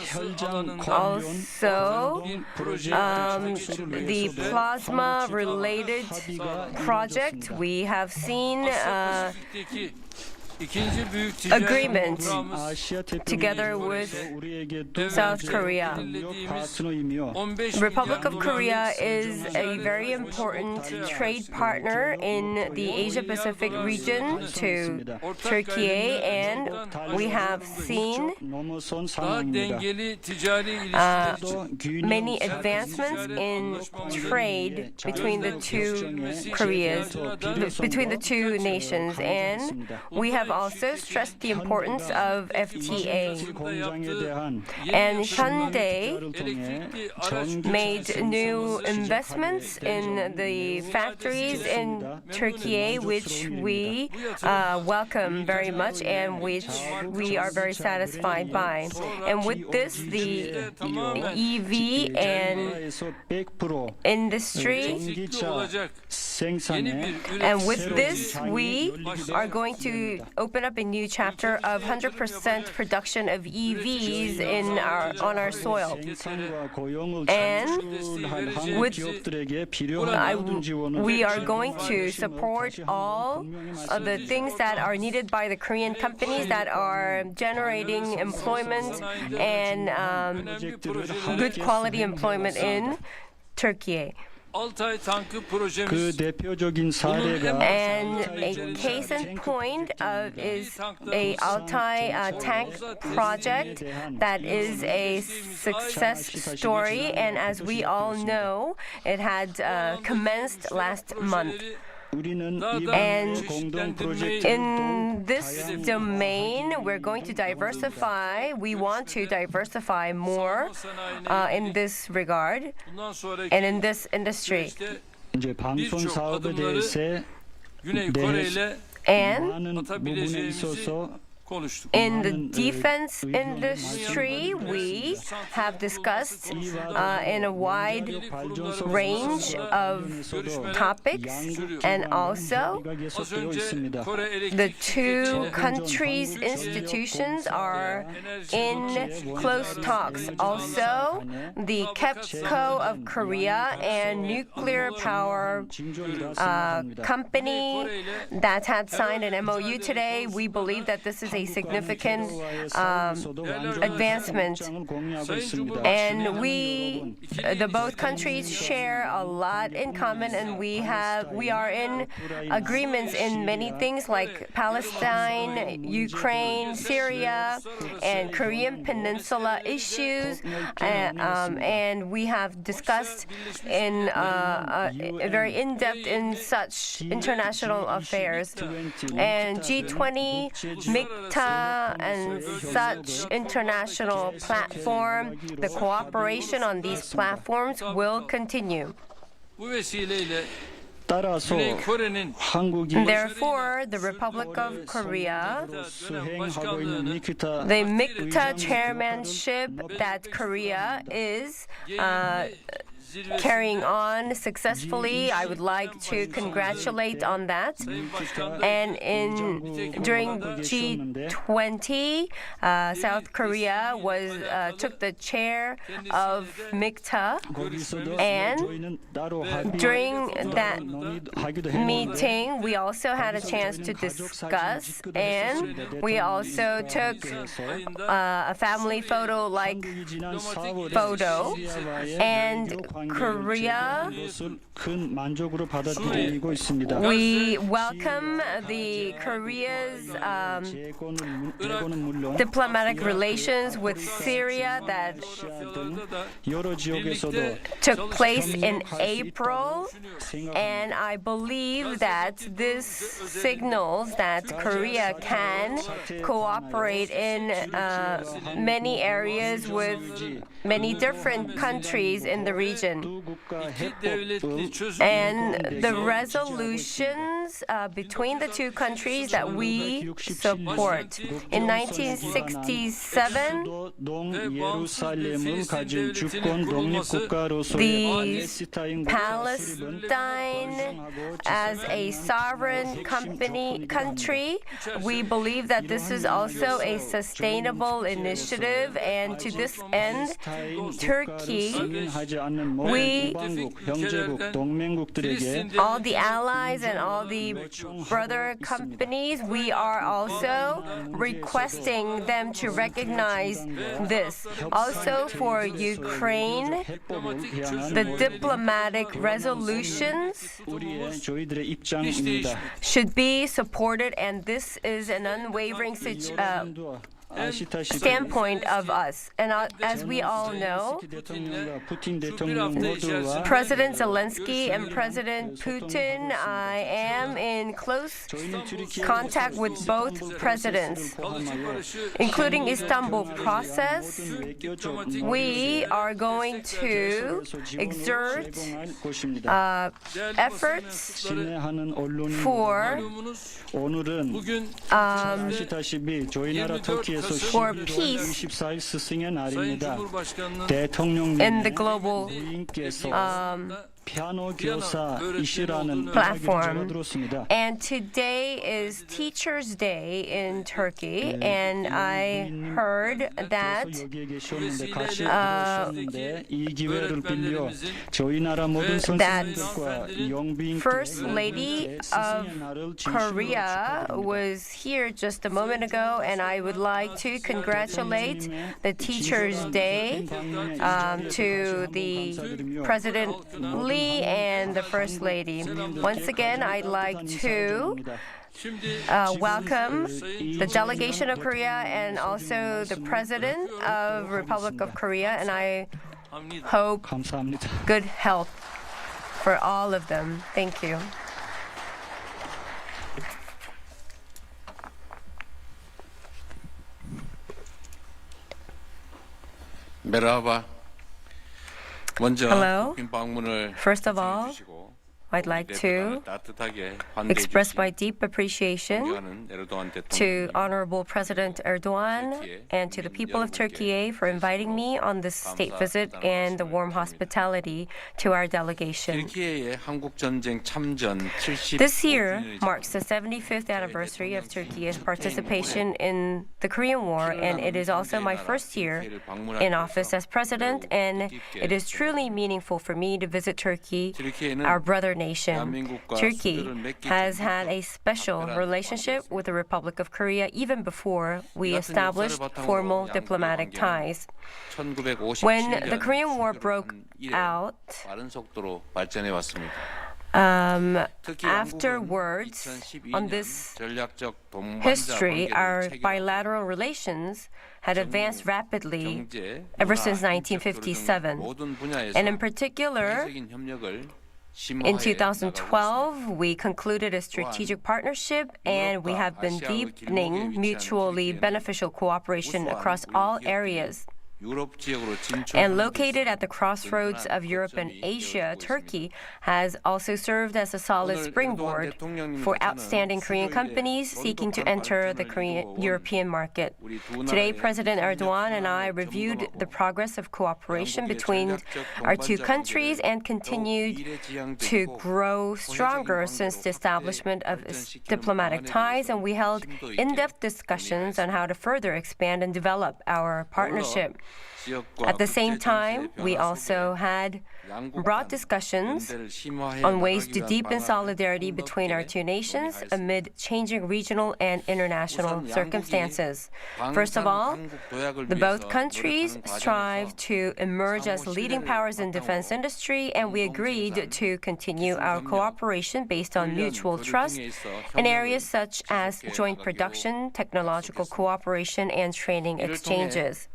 Also, the plasma-related project, we have seen agreement together with South Korea. Republic of Korea is a very important trade partner in the Asia-Pacific region to Türkiye, and we have seen many advancements in trade between the two Koreas, between the two nations, and we have also stressed the importance of FTA. And Hyundai made new investments in the factories in Türkiye, which we welcome very much and which we are very satisfied by. And with this, the EV and industry, and with this, we are going to open up a new chapter of 100% production of EVs on our soil. And we are going to support all of the things that are needed by the Korean companies that are generating employment and good quality employment in Türkiye. And a case in point is a Altai tank project that is a success story, and as we all know, it had commenced last month. And in this domain, we're going to diversify. We want to diversify more in this regard and in this industry. 이제 방송 birçok 사업에 adımları 대해서 Güney Kore ile And 많은 부분에 atabileceğimizi 있어서 konuştuk. in the defense industry, we have discussed in a wide range of topics, and also Az önce Kore the Elektrik two Şirketi'yle countries' institutions are in close talks. Also, the KEPCO of Korea and nuclear power company that had signed an MOU today, we believe that this is a significant advancement. And we, the both countries share a lot in common, and we are in agreements in many things like Palestine, Ukraine, Syria, and Korean Peninsula issues. And we have discussed in very in-depth in such international affairs. And G20, MICTA, and such international platform, the cooperation on these platforms will continue. bu vesileyle 따라서 Güney Kore'nin 한국이 Therefore, the Republic of Korea, 수행하고 있는 미크타 the MICTA chairmanship that Korea is carrying on successfully, I would like to congratulate on that. And during G20, South Korea took the chair of MICTA, and during that meeting, we also had a chance to discuss, and we also took a family photo-like photo, and Korea, we welcome the Korea's diplomatic relations with Syria that took place in April, and I believe that this signals that Korea can cooperate in many areas with many different countries in the region. And the resolutions between the two countries that we support. In 1967, Palestine as a sovereign country, we believe that this is also a sustainable initiative, and to this end, Turkey, all the allies and all the brother companies, we are also requesting them to recognize this. Also for Ukraine, the diplomatic resolutions should be supported, and this is an unwavering standpoint of us. And as we all know, President Zelensky and President Putin, I am in close contact with both presidents, including Istanbul process. We are going to exert efforts for peace in the global platform. And today is Teachers' Day in Turkey, and I heard that First Lady of Korea was here just a moment ago, and I would like to congratulate the Teachers' Day to the President Lee and the First Lady. Once again, I'd like to welcome the delegation of Korea and also the President of Republic of Korea, and I hope good health for all of them. Thank you. Merhaba. 먼저 Hello. 방문을 First of all, I'd like to express my deep appreciation to Honorable President Erdogan and to the people of Turkey for inviting me on this state visit and the warm hospitality to our delegation. This year marks the 75th anniversary of Turkey's participation in the Korean War, and it is also my first year in office as president, and it is truly meaningful for me to visit Turkey, our brother nation. Turkey has had a special relationship with the Republic of Korea even before we established formal diplomatic ties. When the Korean War broke out, afterwards, on this history, our bilateral relations had advanced rapidly ever since 1957. And in particular, in 2012, we concluded a strategic partnership, and we have been deepening mutually beneficial cooperation across all areas. And located at the crossroads of Europe and Asia, Turkey has also served as a solid springboard for outstanding Korean companies seeking to enter the European market. Today, President Erdogan and I reviewed the progress of cooperation between our two countries and continued to grow stronger since the establishment of diplomatic ties, and we held in-depth discussions on how to further expand and develop our partnership. At the same time, we also had broad discussions on ways to deepen solidarity between our two nations amid changing regional and international circumstances. First of all, both countries strive to emerge as leading powers in defense industry, and we agreed to continue our cooperation based on mutual trust in areas such as joint production, technological cooperation, and training exchanges.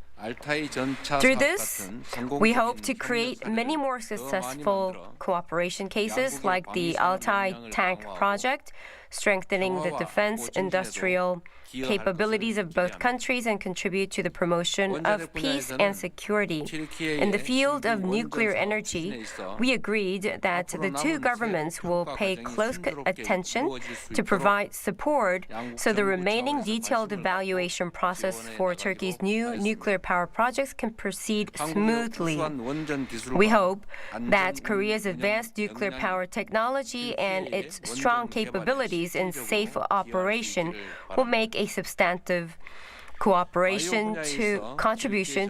Through this, we hope to create many more successful cooperation cases like the Altai tank project, strengthening the defense industrial capabilities of both countries and contribute to the promotion of peace and security. In the field of nuclear energy, we agreed that the two governments will pay close attention to provide support so the remaining detailed evaluation process for Turkey's new nuclear power projects can proceed smoothly. We hope that Korea's advanced nuclear power technology and its strong capabilities in safe operation will make a substantive contribution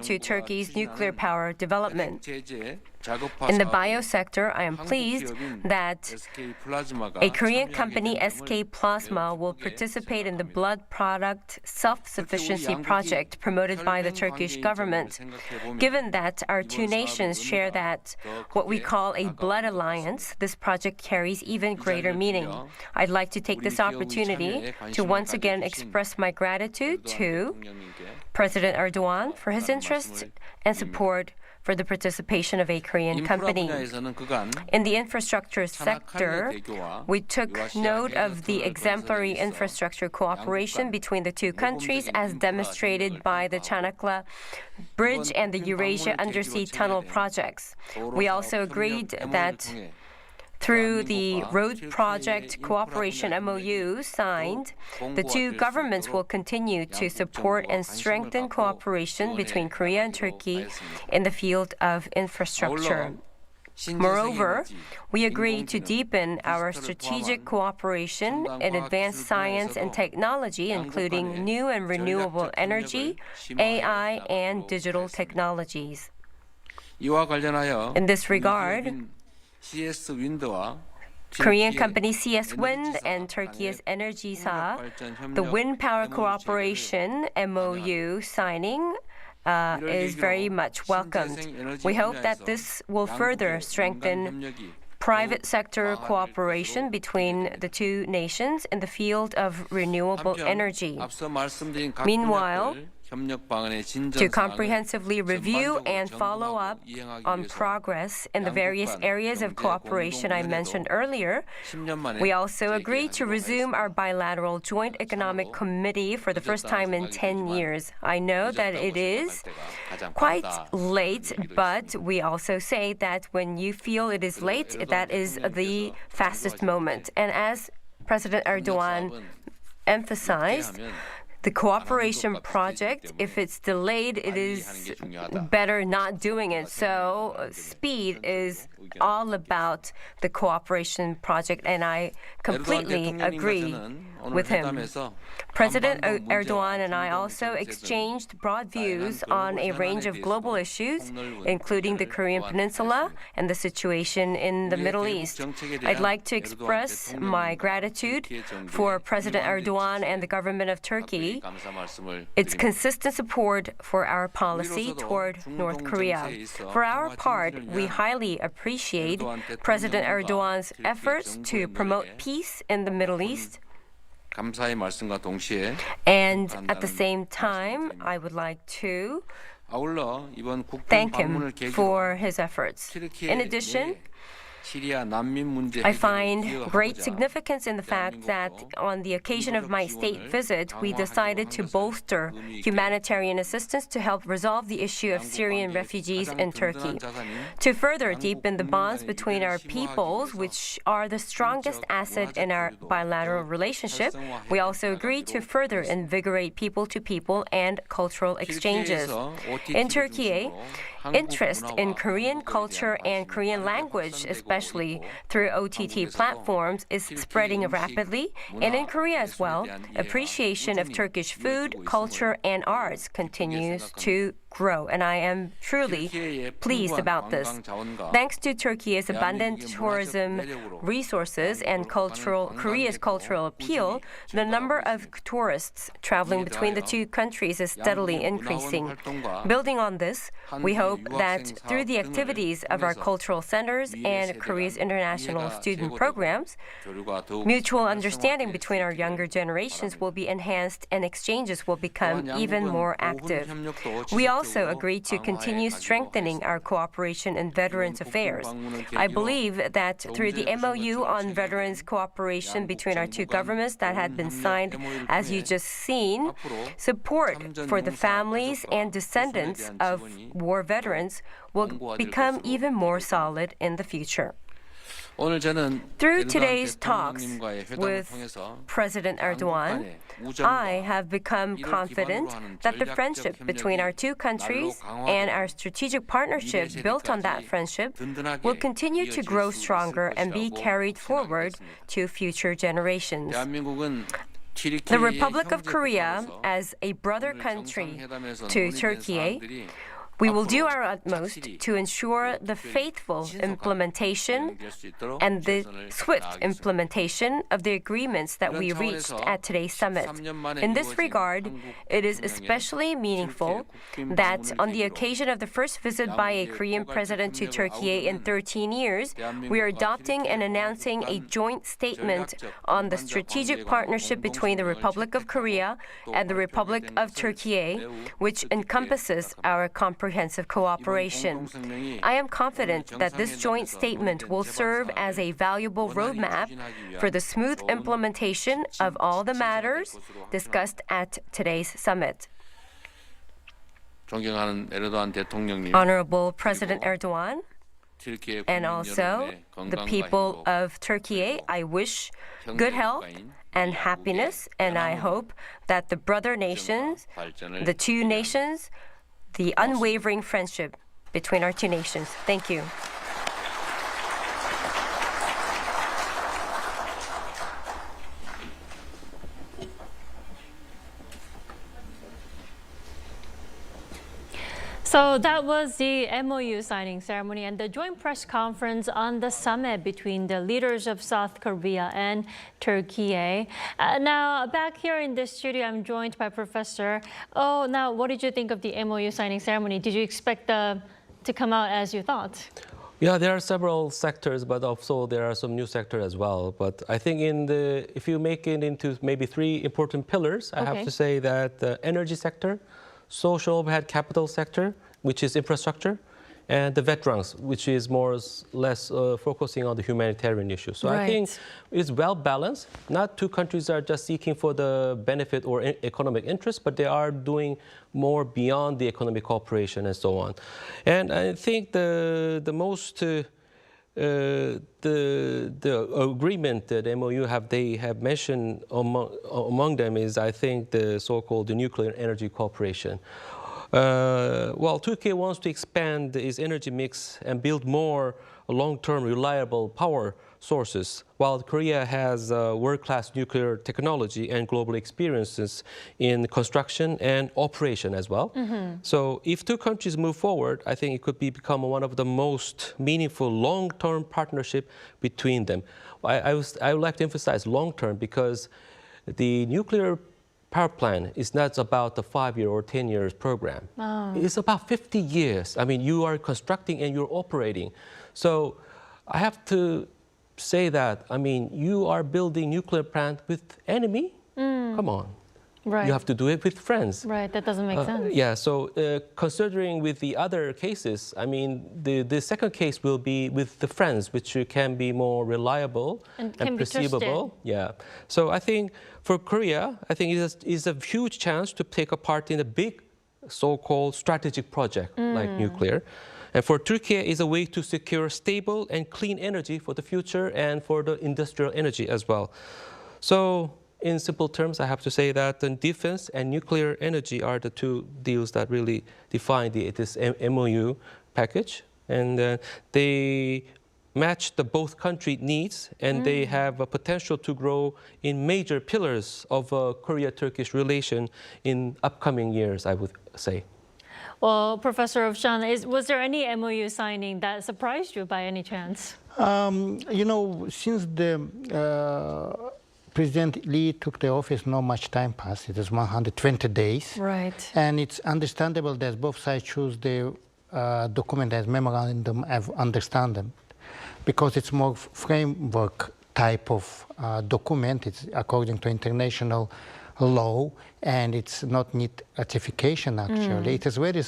to Turkey's nuclear power development. In the biosector, I am pleased that a Korean company, SK Plasma, will participate in the blood product self-sufficiency project promoted by the Turkish government. Given that our two nations share what we call a blood alliance, this project carries even greater meaning. I'd like to take this opportunity to once again express my gratitude to President Erdogan for his interest and support for the participation of a Korean company. In the infrastructure sector, we took note of the exemplary infrastructure cooperation between the two countries as demonstrated by the Chanakla Bridge and the Eurasia Undersea Tunnel projects. We also agreed that through the road project cooperation MOU signed, the two governments will continue to support and strengthen cooperation between Korea and Turkey in the field of infrastructure. Moreover, we agreed to deepen our strategic cooperation in advanced science and technology, including new and renewable energy, AI, and digital technologies. In this regard, Korean company CS Wind and Turkey's Enerjisa, the wind power cooperation MOU signing is very much welcomed. We hope that this will further strengthen private sector cooperation between the two nations in the field of renewable energy. Meanwhile, to comprehensively review and follow up on progress in the various areas of cooperation I mentioned earlier. We also agreed to resume our bilateral Joint Economic Committee for the first time in 10 years. I know that it is quite late, but we also say that when you feel it is late, that is the fastest moment. And as President Erdogan emphasized, the cooperation project, if it's delayed, it is better not doing it. So speed is all about the cooperation project, and I completely agree with him. President Erdogan and I also exchanged broad views on a range of global issues, including the Korean Peninsula and the situation in the Middle East. I'd like to express my gratitude for President Erdogan and the government of Turkey, its consistent support for our policy toward North Korea. For our part, we highly appreciate President Erdogan's efforts to promote peace in the Middle East. And at the same time, I would like to thank him for his efforts. In addition, I find great significance in the fact that on the occasion of my state visit, we decided to bolster humanitarian assistance to help resolve the issue of Syrian refugees in Turkey. To further deepen the bonds between our peoples, which are the strongest asset in our bilateral relationship, we also agreed to further invigorate people-to-people and cultural exchanges. In Türkiye, interest in Korean culture and Korean language, especially through OTT platforms, is spreading rapidly. And in Korea as well, appreciation of Turkish food, culture, and arts continues to grow. And I am truly pleased about this. Thanks to Turkey's abundant tourism resources and Korea's cultural appeal, the number of tourists traveling between the two countries is steadily increasing. Building on this, we hope that through the activities of our cultural centers and Korea's international student programs, mutual understanding between our younger generations will be enhanced and exchanges will become even more active. We also agreed to continue strengthening our cooperation in veterans affairs. I believe that through the MOU on veterans cooperation between our two governments that had been signed, as you just seen, support for the families and descendants of war veterans will become even more solid in the future. Through today's talks with President Erdogan, I have become confident that the friendship between our two countries and our strategic partnership built on that friendship will continue to grow stronger and be carried forward to future generations. The Republic of Korea, as a brother country to Türkiye, we will do our utmost to ensure the faithful implementation and the swift implementation of the agreements that we reached at today's summit. In this regard, it is especially meaningful that on the occasion of the first visit by a Korean president to Türkiye in 13 years, we are adopting and announcing a joint statement on the strategic partnership between the Republic of Korea and the Republic of Türkiye, which encompasses our comprehensive cooperation. I am confident that this joint statement will serve as a valuable roadmap for the smooth implementation of all the matters discussed at today's summit. Honorable President Erdogan, and also the people of Türkiye, I wish good health and happiness, and I hope that the brother nations, the two nations, the unwavering friendship between our two nations. Thank you. So that was the MOU signing ceremony and the joint press conference on the summit between the leaders of South Korea and Türkiye. Now, back here in the studio, I'm joined by Professor. Oh, now, what did you think of the MOU signing ceremony? Did you expect to come out as you thought? Yeah, there are several sectors, but also there are some new sectors as well. But I think if you make it into maybe three important pillars, I have to say that the energy sector. social overhead capital sector, which is infrastructure, and the veterans, which is more or less focusing on the humanitarian issues. So I think it's well balanced. Not two countries are just seeking for the benefit or economic interest, but they are doing more beyond the economic cooperation and so on. And I think the most the agreement that MOU they have mentioned among them is, I think, the so-called the nuclear energy cooperation. Well, Turkey wants to expand its energy mix and build more long-term reliable power sources, while Korea has world-class nuclear technology and global experiences in construction and operation as well. So if two countries move forward, I think it could become one of the most meaningful long-term partnership between them. I would like to emphasize long-term because the nuclear power plant is not about the 5-year or 10 years program. It's about 50 years. I mean, you are constructing and you're operating. So I have to say that, I mean, you are building nuclear plant with enemy? Come on. Right. You have to do it with friends. Right, that doesn't make sense. Yeah, so considering with the other cases, I mean, the second case will be with the friends, which can be more reliable and perceivable. Yeah. So I think for Korea, I think it's a huge chance to take a part in a big so-called strategic project like nuclear. And for Turkey, it's a way to secure stable and clean energy for the future and for the industrial energy as well. So in simple terms, I have to say that the defense and nuclear energy are the two deals that really define this MOU package. And they match the both country needs, and they have a potential to grow in major pillars of Korea-Turkish relation in upcoming years, I would say. Well, Professor Ofshan, was there any MOU signing that surprised you by any chance? You know, since the President Lee took the office, not much time passed. It is 120 days. Right. And it's understandable that both sides choose the document as memorandum of understanding, because it's more framework type of document. It's according to international law, and it's not need ratification actually. It is very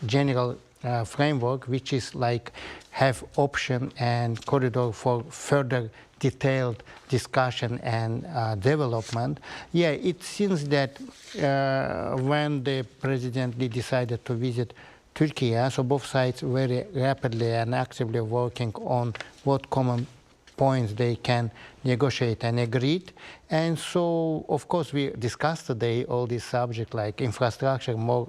general framework, which is like have option and corridor for further detailed discussion and development. Yeah, it seems that when the President Lee decided to visit Turkey, so both sides very rapidly and actively working on what common points they can negotiate and agree. And so, of course, we discussed today all these subjects like infrastructure. More,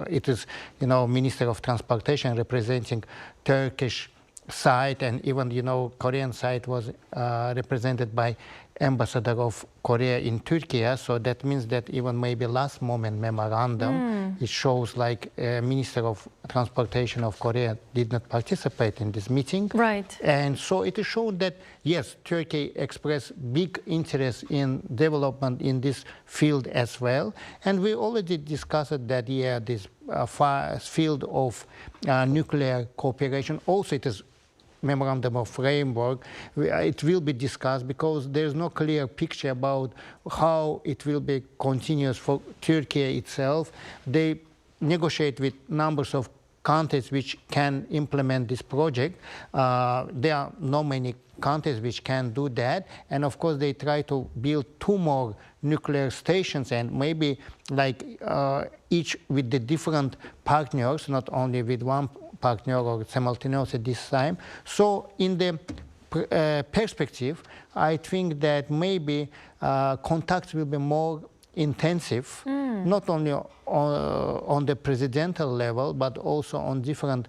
it is, you know, Minister of Transportation representing Turkish side, and even, you know, Korean side was represented by Ambassador of Korea in Turkey. So that means that even maybe last moment memorandum, it shows like Minister of Transportation of Korea did not participate in this meeting. Right. And so it showed that, yes, Turkey expressed big interest in development in this field as well. And we already discussed that, yeah, this field of nuclear cooperation, also it is memorandum of framework, it will be discussed because there's no clear picture about how it will be continuous for Turkey itself. They negotiate with numbers of countries which can implement this project. There are not many countries which can do that, and of course they try to build 2 more nuclear stations, and maybe like each with the different partners, not only with one partner or simultaneously at this time. So in the perspective, I think that maybe contacts will be more intensive, not only on the presidential level, but also on different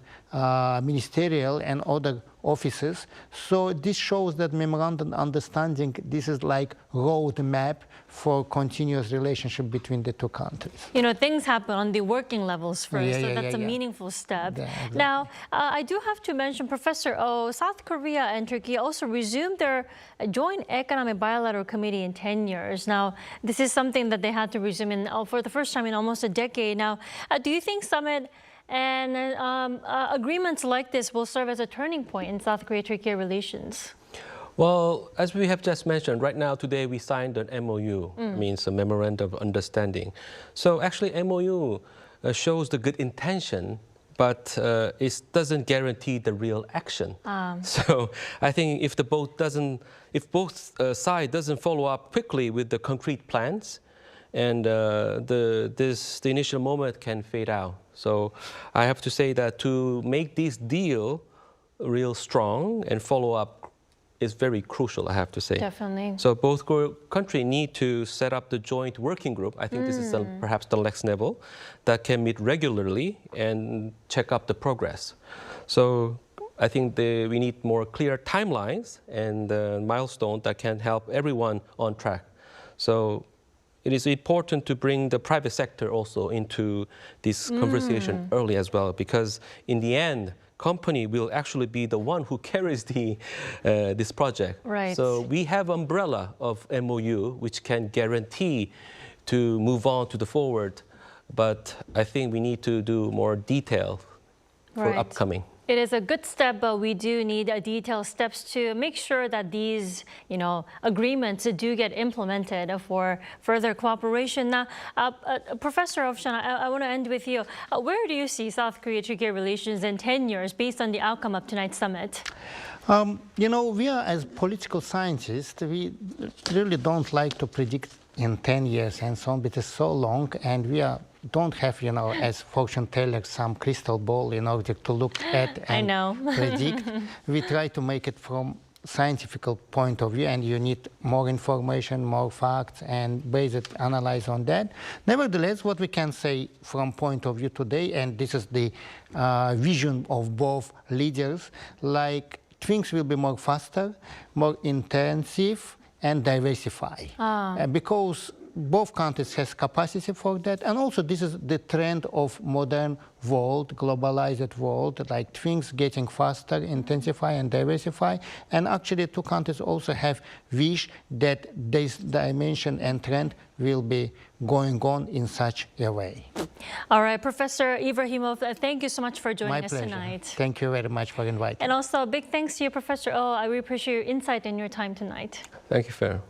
ministerial and other offices. So this shows that memorandum understanding, this is like roadmap for continuous relationship between the two countries. You know, things happen on the working levels first, so that's a meaningful step. Yeah, exactly. Now, I do have to mention, Professor O, South Korea and Turkey also resumed their joint economic bilateral committee in 10 years. Now, this is something that they had to resume for the first time in almost a decade. Now, do you think summit and agreements like this will serve as a turning point in South Korea-Turkey relations? Well, as we have just mentioned, right now today we signed an MOU, means a memorandum of understanding. So actually MOU shows the good intention, but it doesn't guarantee the real action. So I think if both sides doesn't follow up quickly with the concrete plans, and the initial moment can fade out. So I have to say that to make this deal real strong and follow up is very crucial, I have to say. Definitely. So both countries need to set up the joint working group. I think this is perhaps the next level that can meet regularly and check up the progress. So I think we need more clear timelines and milestones that can help everyone on track. So it is important to bring the private sector also into this conversation early as well, because in the end, company will actually be the one who carries this project. Right. So we have umbrella of MOU which can guarantee to move on to the forward, but I think we need to do more detail for upcoming. It is a good step, but we do need detailed steps to make sure that these, agreements do get implemented for further cooperation. Now, Professor Ovshan, I want to end with you. Where do you see South Korea-Turkey relations in 10 years based on the outcome of tonight's summit? We are, as political scientists, we really don't like to predict in 10 years and so on, because it's so long, and we don't have, as fortune tellers, some crystal ball in order to look at and predict. We try to make it from scientific point of view, and you need more information, more facts, and base it, analyze on that. Nevertheless, what we can say from point of view today, and this is the vision of both leaders, like things will be more faster, more intensive, and diversify. Because both countries has capacity for that, and also this is the trend of modern world, globalized world, like things getting faster, intensify and diversify, and actually two countries also have wish that this dimension and trend will be going on in such a way. All right, Professor Ibrahimov, thank you so much for joining us tonight. Thank you very much for inviting. And also, big thanks to you, Professor Oh. I really appreciate your insight and your time tonight. Thank you for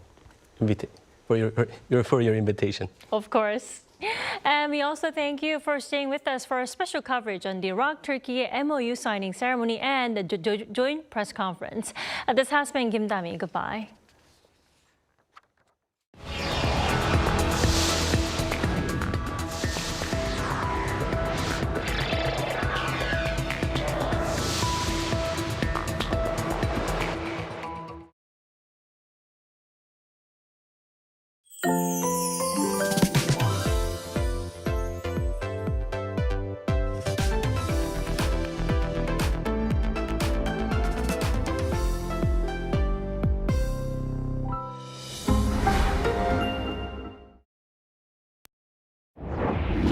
your invitation. Of course. And we also thank you for staying with us for our special coverage on the ROK-TÜRKİYE MOU signing ceremony and the joint press conference. This has been Kim Dami. Goodbye. you